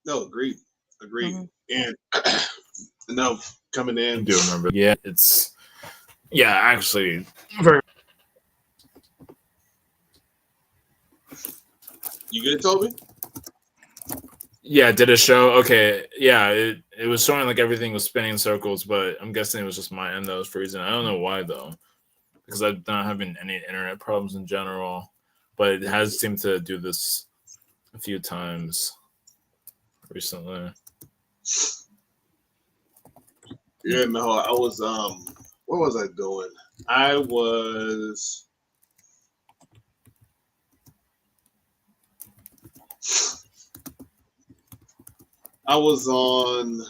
No, agreed. And no, coming in. I do remember. Yeah, it's actually very. You good, Toby? Yeah, did a show. Okay, yeah, it was showing like everything was spinning in circles, but I'm guessing it was just my end that was freezing. I don't know why though, because I'm not having any internet problems in general, but it has seemed to do this a few times recently. Yeah, no, I was what was I doing? I was on,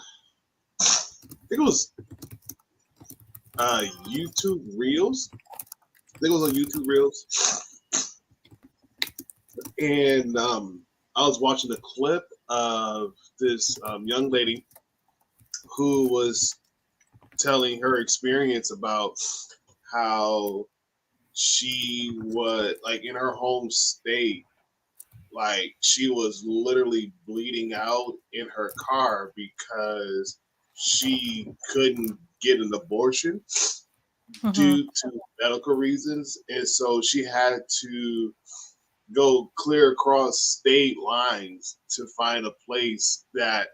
I think it was YouTube Reels. I think it was on YouTube Reels. And I was watching a clip of this young lady who was telling her experience about how she was like in her home state, like she was literally bleeding out in her car because she couldn't get an abortion due to medical reasons, and so she had to go clear across state lines to find a place that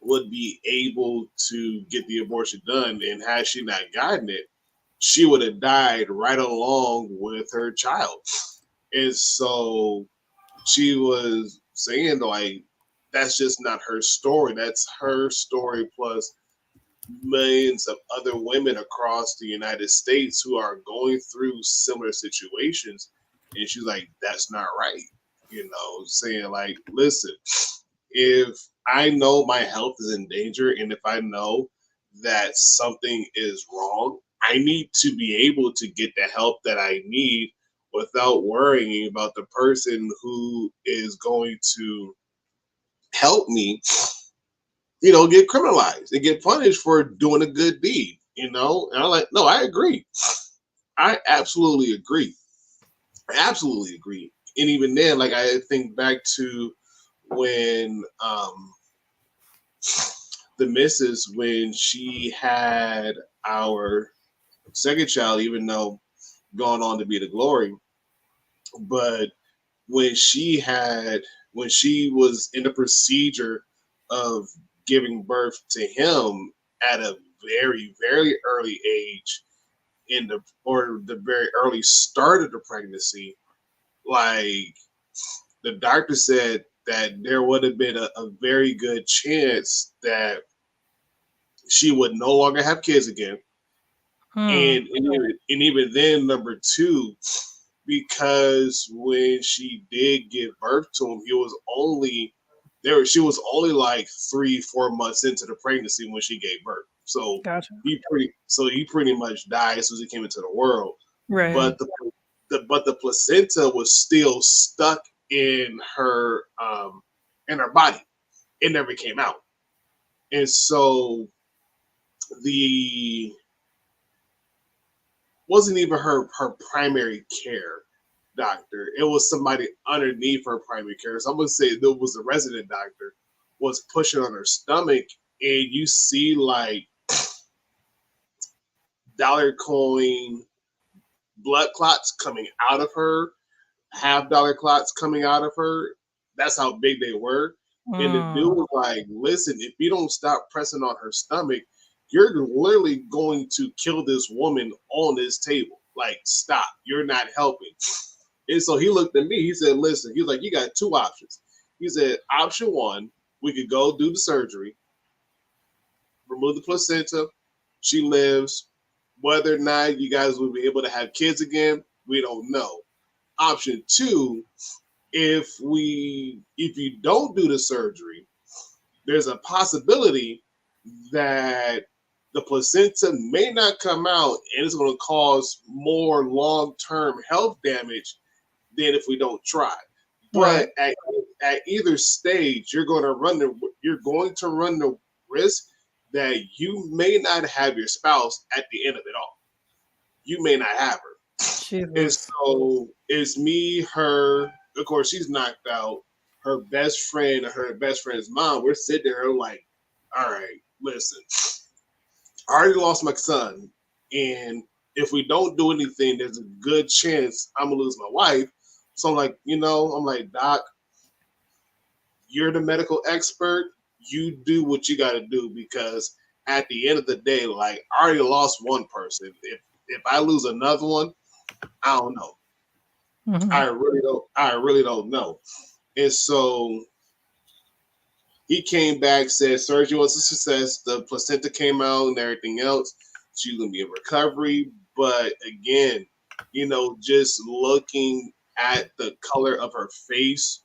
would be able to get the abortion done. And had she not gotten it, she would have died right along with her child. And so she was saying like that's just not her story. That's her story plus millions of other women across the United States who are going through similar situations. And she's like, that's not right. Saying like, listen, if I know my health is in danger and if I know that something is wrong, I need to be able to get the help that I need without worrying about the person who is going to help me, get criminalized and get punished for doing a good deed, And I'm like, no, I agree. I absolutely agree. I absolutely agree. And even then, like I think back to when the missus, when she had our second child, even though gone on to be the glory, but when she was in the procedure of giving birth to him at a very, very early age or the very early start of the pregnancy, like the doctor said that there would have been a very good chance that she would no longer have kids again. And even then, number two, because when she did give birth to him, he was only there. She was only like 3-4 months into the pregnancy when she gave birth. So Gotcha. he pretty much died as soon as he came into the world. Right. But the placenta was still stuck in her body. It never came out, and so the wasn't even her primary care doctor. It was somebody underneath her primary care. So I'm gonna say there was a resident doctor was pushing on her stomach, and you see like dollar coin blood clots coming out of her, $half clots coming out of her. That's how big they were. And the dude was like, listen, if you don't stop pressing on her stomach, you're literally going to kill this woman on this table. Like, stop. You're not helping. And so he looked at me. He said, listen, he's like, you got two options. He said, option one, we could go do the surgery, remove the placenta. She lives. Whether or not you guys will be able to have kids again, we don't know. Option two, if you don't do the surgery, there's a possibility that the placenta may not come out and it's going to cause more long-term health damage than if we don't try. But at either stage, you're going to run the risk that you may not have your spouse at the end of it all. You may not have her. Jesus. And so it's me, her. Of course, she's knocked out. Her best friend and her best friend's mom. We're sitting there like, all right, listen. I already lost my son, and if we don't do anything, there's a good chance I'm gonna lose my wife. So I'm like, Doc, you're the medical expert. You do what you got to do, because at the end of the day, like, I already lost one person. If I lose another one, I don't know. Mm-hmm. I really don't know. And so he came back, said surgery was a success. The placenta came out and everything else. She's gonna be in recovery. But again, just looking at the color of her face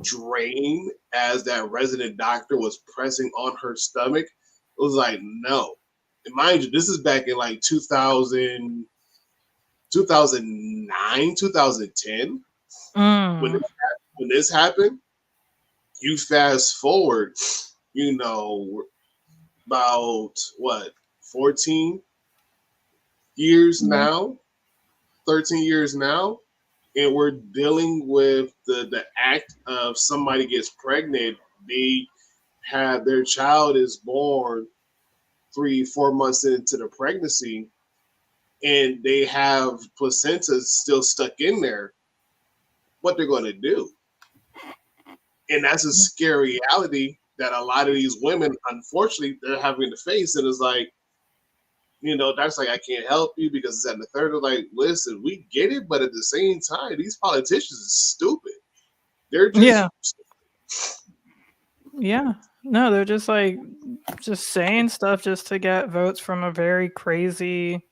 drain as that resident doctor was pressing on her stomach, it was like, no. And mind you, this is back in like 2009, 2010. When this happened. You fast forward, about 14 years now, 13 years now, and we're dealing with the act of somebody gets pregnant, they have their child is born 3-4 months into the pregnancy, and they have placentas still stuck in there. What they're going to do? And that's a scary reality that a lot of these women, unfortunately, they're having to face. And it's like, That's like, I can't help you because it's at the third. Like, listen, we get it, but at the same time, these politicians are stupid. They're just Yeah. No, they're just like just saying stuff just to get votes from a very crazy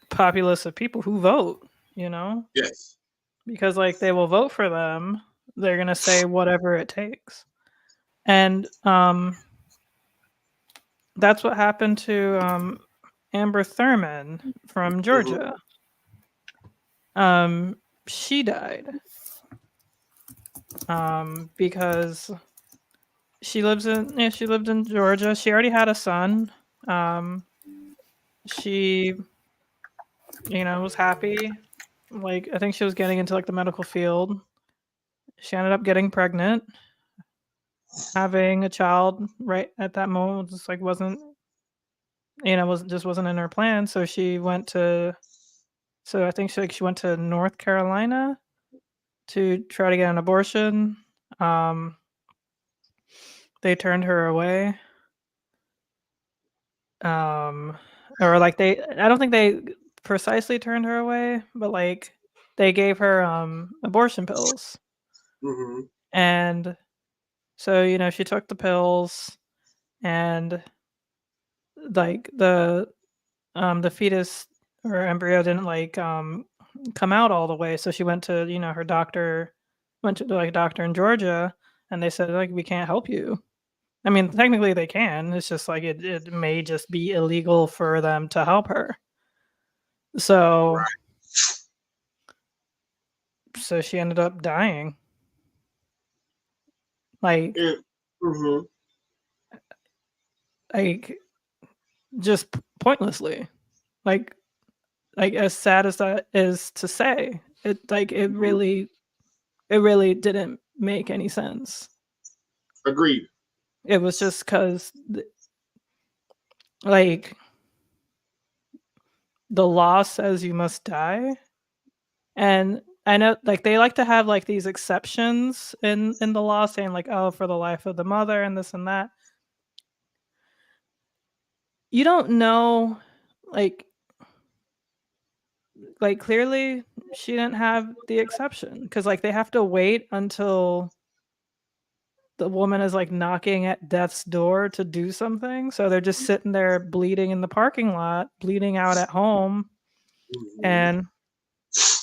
populace of people who vote, yes. because like they will vote for them. They're going to say whatever it takes. And that's what happened to Amber Thurman from Georgia. She died because she lived in Georgia. She already had a son. She was happy. Like, I think she was getting into like the medical field. She ended up getting pregnant, having a child right at that moment. Just like wasn't in her plan. So she went to. So I think she went to North Carolina to try to get an abortion. They turned her away. Or like I don't think they precisely turned her away, but like they gave her abortion pills. And so she took the pills, and like the fetus or embryo didn't like come out all the way, so she went to her doctor, went to like a doctor in Georgia, and they said like, we can't help you. I mean, technically they can. It's just like it may just be illegal for them to help her. So so she ended up dying. Like like just pointlessly. Like as sad as that is to say, it really didn't make any sense. Agreed. It was just because like the law says you must die, and I know like they like to have like these exceptions in the law saying like, oh, for the life of the mother and this and that. You don't know, like clearly she didn't have the exception, because like they have to wait until the woman is like knocking at death's door to do something. So they're just sitting there bleeding in the parking lot, bleeding out at home. And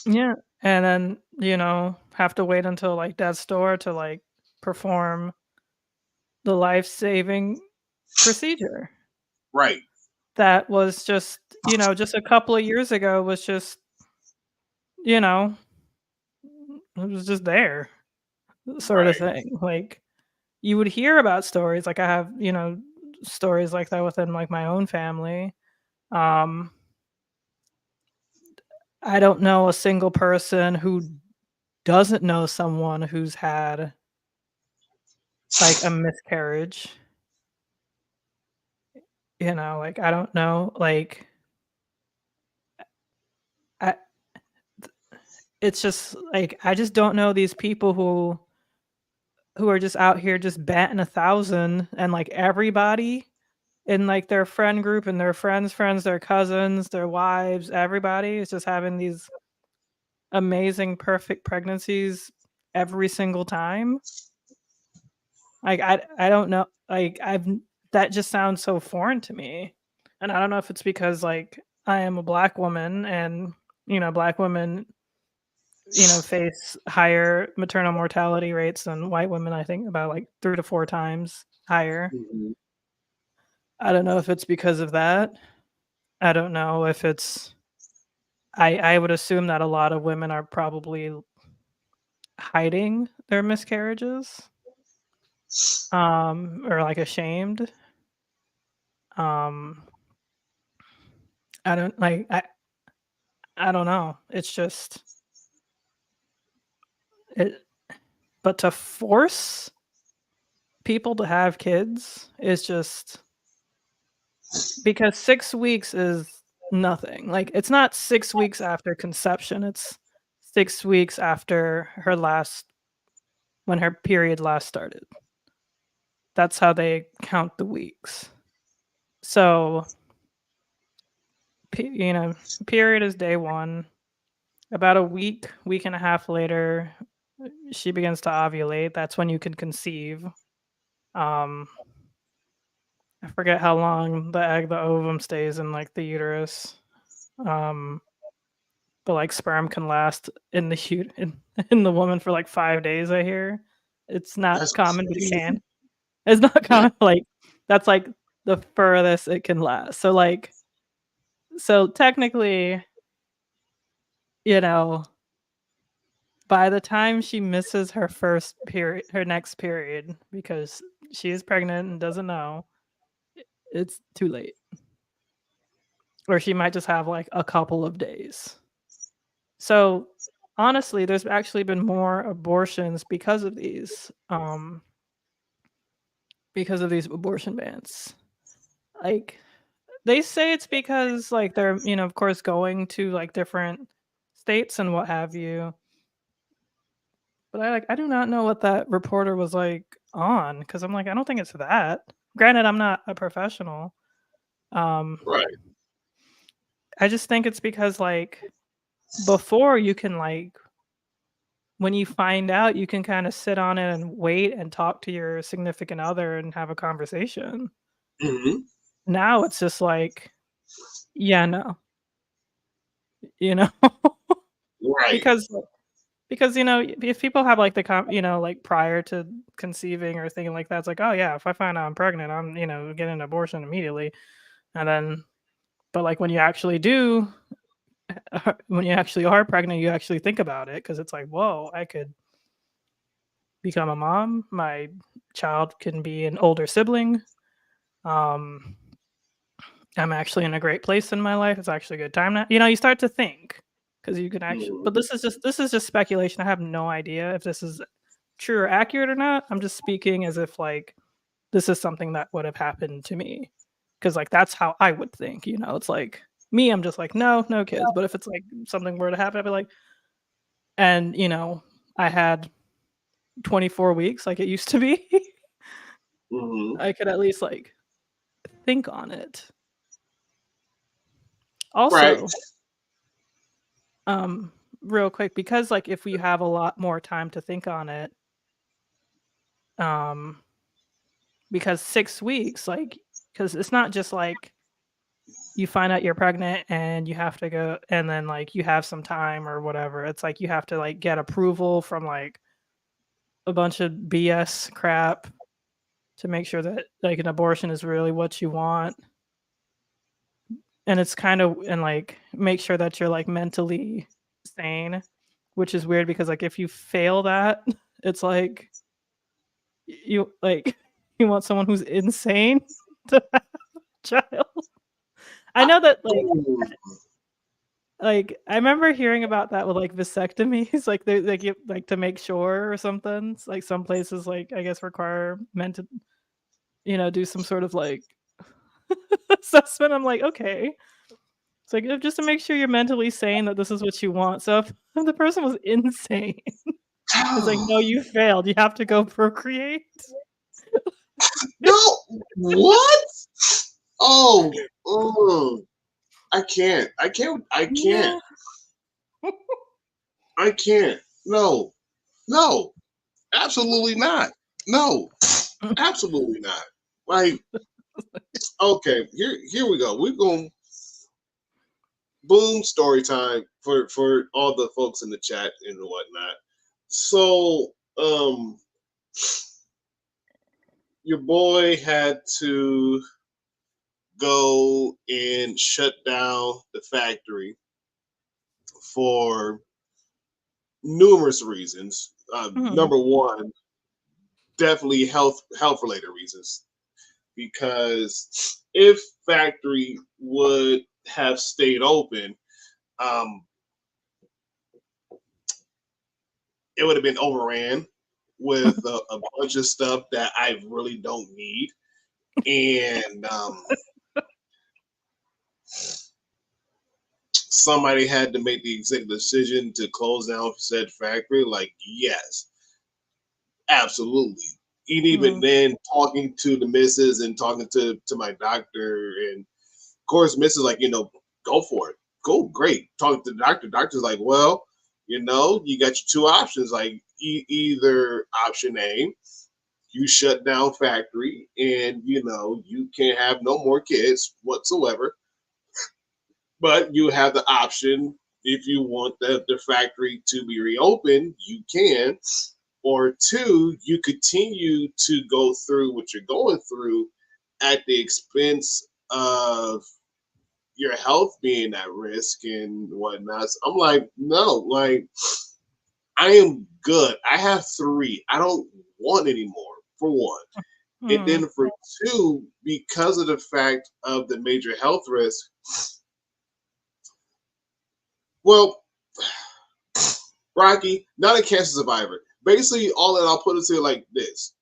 yeah, and then have to wait until like death's door to like perform the life-saving procedure. Right. That was just just a couple of years ago was just it was just there, sort of thing. Like, you would hear about stories, like I have stories like that within like my own family. I don't know a single person who doesn't know someone who's had like a miscarriage. Like, I don't know, like it's just like I just don't know these people who are just out here just batting 1,000, and like everybody in like their friend group and their friends, their cousins, their wives, everybody is just having these amazing, perfect pregnancies every single time. Like I don't know, like that just sounds so foreign to me, and I don't know if it's because like I am a Black woman, and Black women face higher maternal mortality rates than white women. I think about like 3 to 4 times higher. I don't know if it's because of that. I don't know if it's I would assume that a lot of women are probably hiding their miscarriages, or like ashamed. I don't like I don't know. It's just it, but to force people to have kids is just because 6 weeks is nothing. Like, it's not 6 weeks after conception. It's 6 weeks after when her period last started. That's how they count the weeks. So, you know, period is day 1. About a week and a half later, she begins to ovulate. That's when you can conceive. Um, I forget how long the ovum stays in like the uterus. Um, but like sperm can last in the in the woman for like 5 days. I hear it's not That's common, but it crazy. can. It's not Yeah. common. Like that's like the furthest it can last. So like, so technically, you know, by the time she misses her first period, her next period, because she is pregnant and doesn't know, it's too late. Or she might just have like a couple of days. So honestly, there's actually been more abortions because of these abortion bans. Like they say it's because like they're, of course going to like different states and what have you. But I do not know what that reporter was like on, because I'm like, I don't think it's that. Granted, I'm not a professional. Right. I just think it's because like before you can like when you find out you can kind of sit on it and wait and talk to your significant other and have a conversation. Hmm. Now it's just like, yeah, no, you know, Right. because if people have like like prior to conceiving or thinking like that, it's like, oh yeah, if I find out I'm pregnant, I'm getting an abortion immediately. And then but like when you actually do when you actually are pregnant, you actually think about it, because it's like, whoa, I could become a mom, my child can be an older sibling. um I'm actually in a great place in my life. It's actually a good time now. You start to think, because you can actually. But Mhm. this is just speculation. I have no idea if this is true or accurate or not. I'm just speaking as if like this is something that would have happened to me, because like that's how I would think. It's like me. I'm just like, no, no kids. But if it's like something were to happen, I'd be like, and I had 24 weeks like it used to be. Mhm. I could at least like think on it. Right. Also, um, real quick, because like if we have a lot more time to think on it, um, because 6 weeks, like, because it's not just like you find out you're pregnant and you have to go and then like you have some time or whatever. It's like you have to like get approval from like a bunch of BS crap to make sure that like an abortion is really what you want. And it's kind of, and like make sure that you're like mentally sane, which is weird because like if you fail that, it's like you like you want someone who's insane to have a child. I know that Ooh. like I remember hearing about that with like vasectomies, like they give like to make sure or something. It's like some places like I guess require men to do some sort of like assessment. I'm like, okay. It's like just to make sure you're mentally sane that this is what you want. So if the person was insane, it's like, no, you failed. You have to go procreate. No. What? Oh. Oh. I can't. I can't. I can't. Yeah. I can't. No. No. Absolutely not. No. Absolutely not. Like, okay, here we go. We're going boom story time for all the folks in the chat and whatnot. So, your boy had to go and shut down the factory for numerous reasons. Mhm. Number one, definitely health related reasons. Because if factory would have stayed open, um, it would have been overran with a bunch of stuff that I really don't need. And somebody had to make the executive decision to close down said factory. Like, yes, absolutely. And even then, talking to the missus and talking to my doctor, and of course, missus like, go for it. Go, great. Talking to the doctor. Doctor's like, well, you got your two options. Like either option A, you shut down factory and, you can't have no more kids whatsoever. But you have the option, if you want the factory to be reopened, you can. Or two, you continue to go through what you're going through at the expense of your health being at risk and whatnot. So I'm like, no, like, I am good. I have 3. I don't want any more, for one. And then for 2, because of the fact of the major health risk, well, Rocky, not a cancer survivor. Basically, all that I'll put it to like this.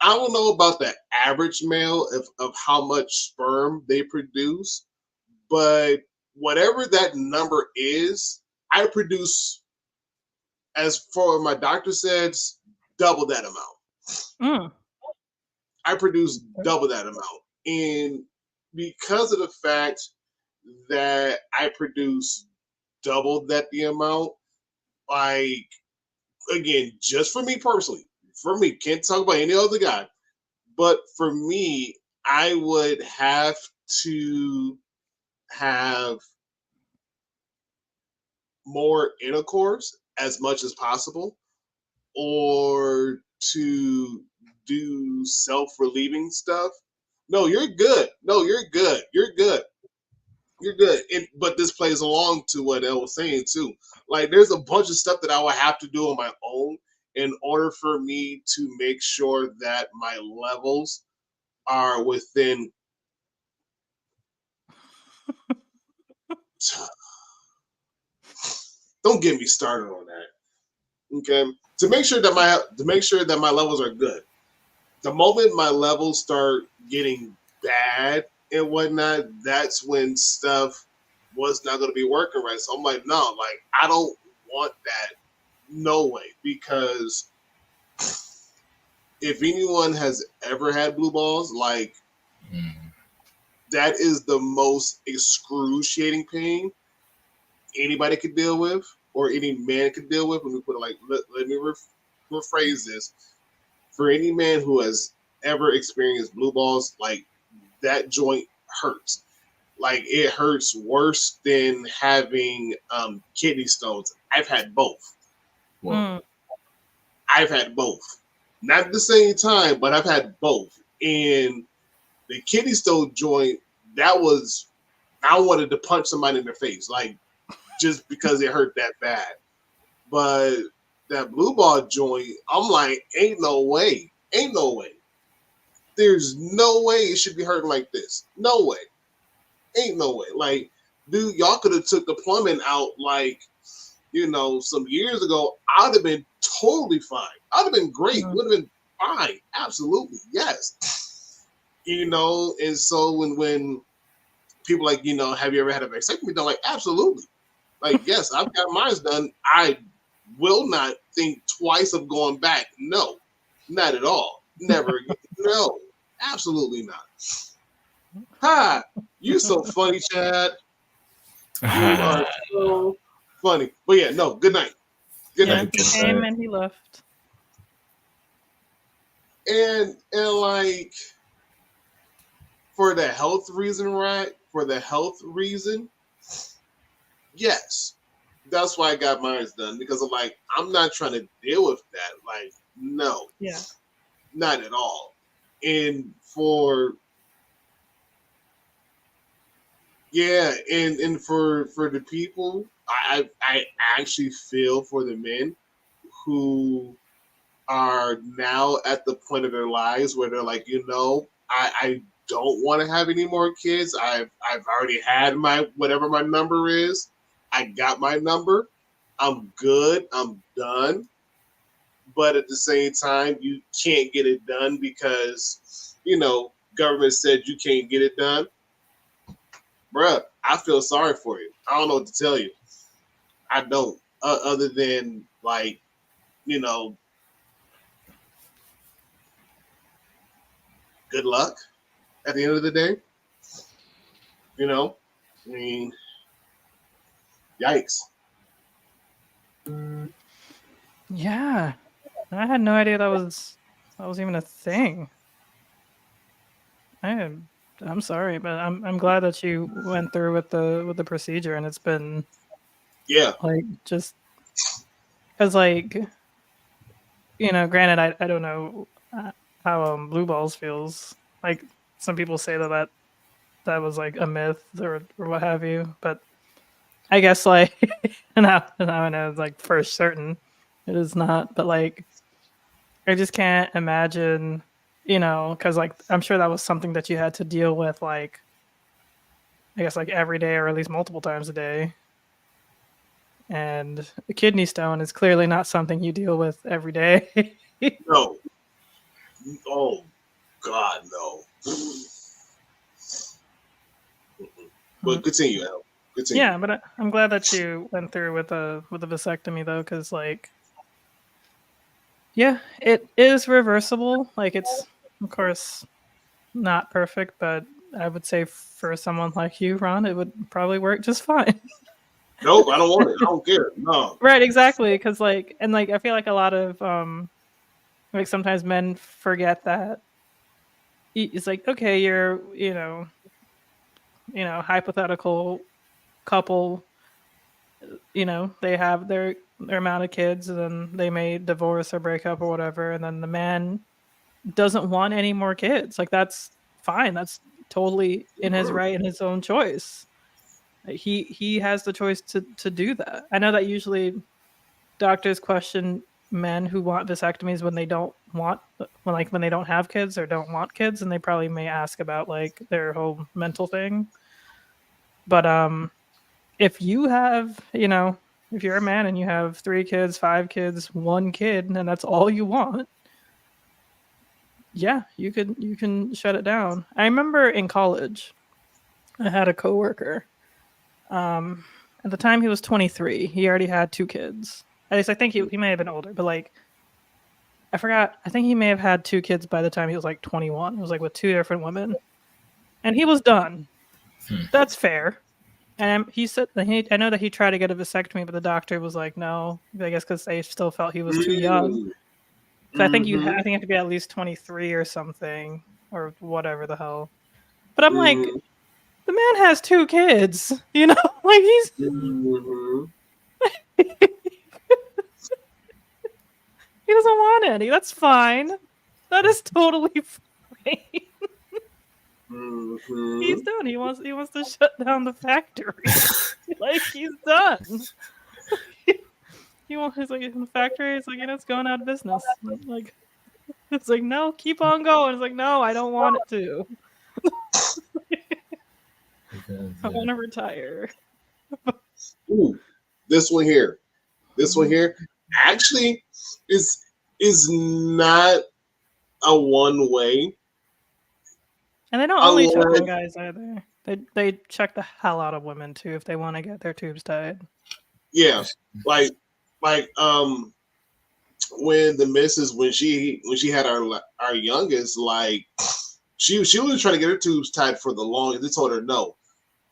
I don't know about the average male of how much sperm they produce, but whatever that number is, I produce, as for my doctor says, double that amount. I produce double that amount. And because of the fact that I produce double that the amount, like, again, just for me personally, can't talk about any other guy, but for me, I would have to have more intercourse as much as possible, or to do self-relieving stuff. No, you're good. No, you're good. You're good. You're good. But this plays along to what Elle was saying too. Like, there's a bunch of stuff that I would have to do on my own in order for me to make sure that my levels are within. Don't get me started on that. Okay, to make sure that my levels are good. The moment my levels start getting bad and whatnot, that's when stuff was not going to be working right. So I'm like, no, like, I don't want that. No way. Because if anyone has ever had blue balls, like, that is the most excruciating pain anybody could deal with, or any man could deal with. Let me put it like, let me rephrase this. For any man who has ever experienced blue balls, like, that joint hurts. Like, it hurts worse than having kidney stones. I've had both. I've had both. Not at the same time, but I've had both. And the kidney stone joint, that was, I wanted to punch somebody in their face, like, just because it hurt that bad. But that blue ball joint, I'm like, ain't no way. Ain't no way. There's no way it should be hurting like this. No way. Ain't no way. Like, dude, y'all could have took the plumbing out, like, some years ago. I'd have been totally fine. I'd have been great. Would have been fine. Absolutely. Yes. And so when people like, have you ever had a vasectomy done? Like, absolutely. Like, yes, I've got mine done. I will not think twice of going back. No, not at all. Never again. No, absolutely not. Ha! You're so funny, Chad. You are so funny. But yeah, no, good night. Good night. He came and he left. And like, for the health reason, right? For the health reason, yes. That's why I got mine done, because I'm like, I'm not trying to deal with that. Like, no. Yeah. Not at all. And for the people, I actually feel for the men who are now at the point of their lives where they're like, I don't want to have any more kids. I've already had my whatever my number is. I got my number. I'm good. I'm done. But at the same time, you can't get it done because, government said you can't get it done. Bruh, I feel sorry for you. I don't know what to tell you. I don't. Other than, like, good luck at the end of the day. You know, I mean, yikes. Yeah, I had no idea that was even a thing. I'm sorry, but I'm glad that you went through with the procedure, and it's been Yeah. like just because like granted, I don't know how Blue Balls feels. Like some people say that was like a myth or what have you, but I guess like now I know it's like for certain it is not, but like I just can't imagine, because like I'm sure that was something that you had to deal with, like I guess like every day or at least multiple times a day. And a kidney stone is clearly not something you deal with every day. No. Oh God, no. But continue, Al. Continue. Yeah, but I'm glad that you went through with the vasectomy though, because like, yeah, it is reversible. Like it's of course not perfect, but I would say for someone like you, Ron, it would probably work just fine. Nope, I don't want it. I don't care. No. Right, exactly. Because like, and like, I feel like a lot of like sometimes men forget that it's like, okay, you're hypothetical couple, they have their amount of kids, and then they may divorce or break up or whatever, and then the man doesn't want any more kids. Like that's fine. That's totally in his right and his own choice. He has the choice to do that. I know that usually doctors question men who want vasectomies when they don't have kids or don't want kids, and they probably may ask about like their whole mental thing. But if you have, if you're a man and you have 3 kids, 5 kids, 1 kid, and that's all you want, yeah, you can shut it down. I remember in college, I had a coworker. At the time he was 23. He already had 2 kids. At least I think he may have been older, but like I forgot. I think he may have had 2 kids by the time he was like 21. It was like with 2 different women, and he was done. That's fair. And he said I know that he tried to get a vasectomy, but the doctor was like, no. I guess because they still felt he was too young. So I think you have to be at least 23 or something, or whatever the hell. But I'm like, the man has 2 kids, like he's. He doesn't want any. That's fine. That is totally fine. He's done. He wants to shut down the factory. Like he's done. He's like in the factory. It's like it's going out of business. Like it's like no, keep on going. It's like no, I don't want it to. I want to retire. Ooh, this one here actually is not a one way. And they don't only check on guys either. They check the hell out of women too if they want to get their tubes tied. Yeah, like when the missus when she had our youngest, like she was trying to get her tubes tied for the longest. They told her no.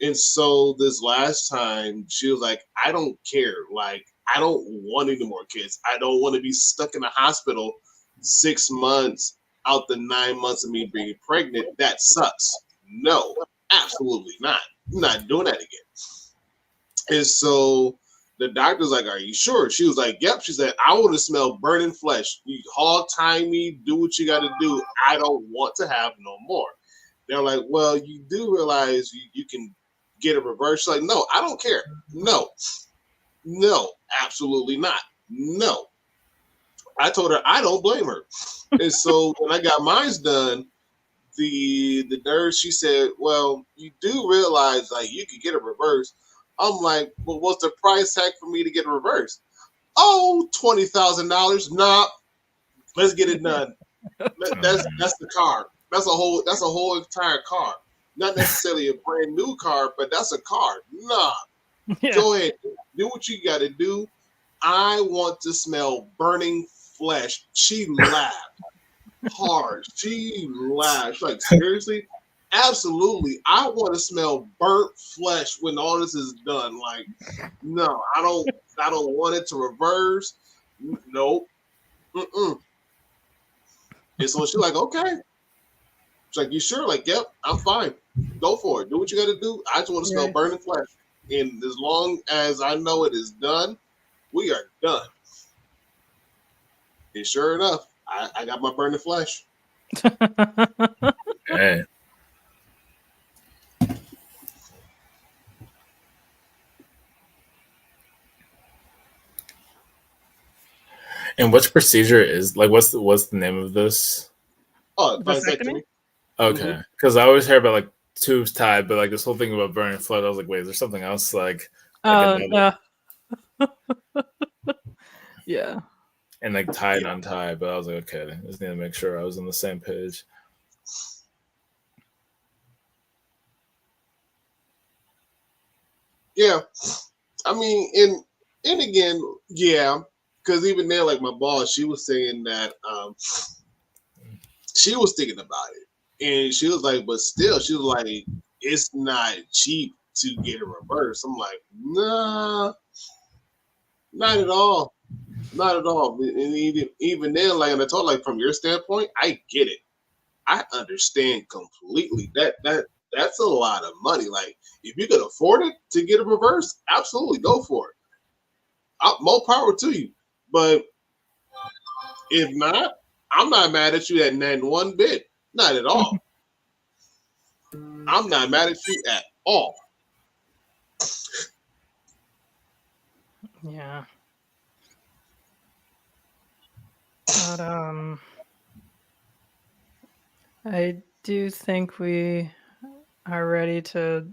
And so this last time she was like, I don't care. Like, I don't want any more kids. I don't want to be stuck in a hospital 6 months out the 9 months of me being pregnant. That sucks. No, absolutely not. I'm not doing that again. And so the doctor's like, are you sure? She was like, yep. She said, I want to smell burning flesh. You hog tie me, do what you got to do. I don't want to have no more. They're like, well, you do realize you can get a reverse. Like, no, I don't care. No, absolutely not. No. I told her I don't blame her. And so when I got mine done, the nurse, she said, well, you do realize like you could get a reverse. I'm like, well, what's the price tag for me to get a reverse? Oh, $20,000. Nah, let's get it done. That's the car. That's a whole entire car. Not necessarily a brand new car, but that's a car. Nah. Yeah. Go ahead. Do what you got to do. I want to smell burning flesh. She laughed. hard. She laughed. She's like, seriously? Absolutely. I want to smell burnt flesh when all this is done. Like, no, I don't want it to reverse. Nope. Mm-mm. And so she's like, okay. She's like, you sure? Like, yep, I'm fine. Go for it. Do what you got to do. I just want to smell burning flesh. And as long as I know it is done, we are done. And sure enough, I got my burning flesh. Hey. And which procedure is like? What's the name of this? Oh, vasectomy. Okay, because I always hear about like tubes tied, but like this whole thing about burning flesh, I was like, wait, is there something else? Like no. Yeah. And like tie and untie, but I was like, okay, I just need to make sure I was on the same page. Yeah, I mean, and again, yeah, because even there, like my boss, she was saying that she was thinking about it, and she was like, but still, she was like, it's not cheap to get a reverse. I'm like, nah, not at all, not at all. And even then, like, and I told, like, from your standpoint, I get it, I understand completely. That's a lot of money. Like, if you could afford it to get a reverse, absolutely go for it. More power to you. But if not, I'm not mad at you at not one bit. Not at all. I'm not mad at you at all. Yeah. But I do think we are ready to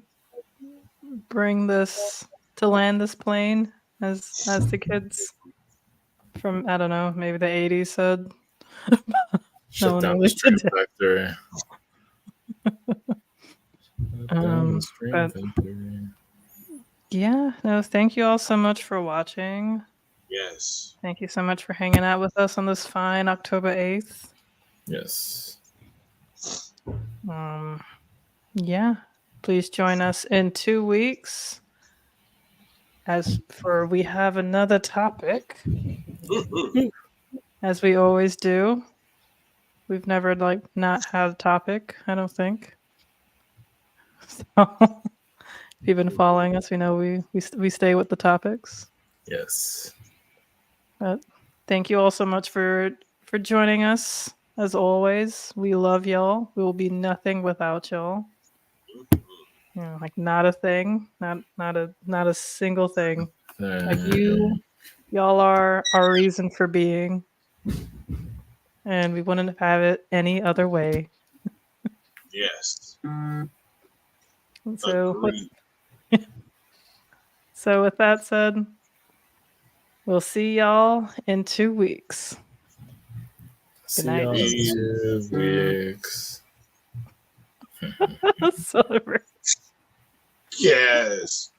bring this to land this plane, as the kids from, I don't know, maybe the 80s said. Shut down the stream factory. Yeah, no, thank you all so much for watching. Yes. Thank you so much for hanging out with us on this fine October 8th. Yes. Yeah, please join us in 2 weeks. As for, we have another topic, as we always do. We've never not had a topic, I don't think. So, if you've been following us, we know we stay with the topics. Yes. But thank you all so much for joining us. As always, we love y'all. We will be nothing without y'all. You know, like not a thing, not a single thing. Like y'all are our reason for being, and we wouldn't have it any other way. Yes. So with that said, we'll see y'all in 2 weeks. Good night. See y'all in 2 weeks. Celebrate. Yes.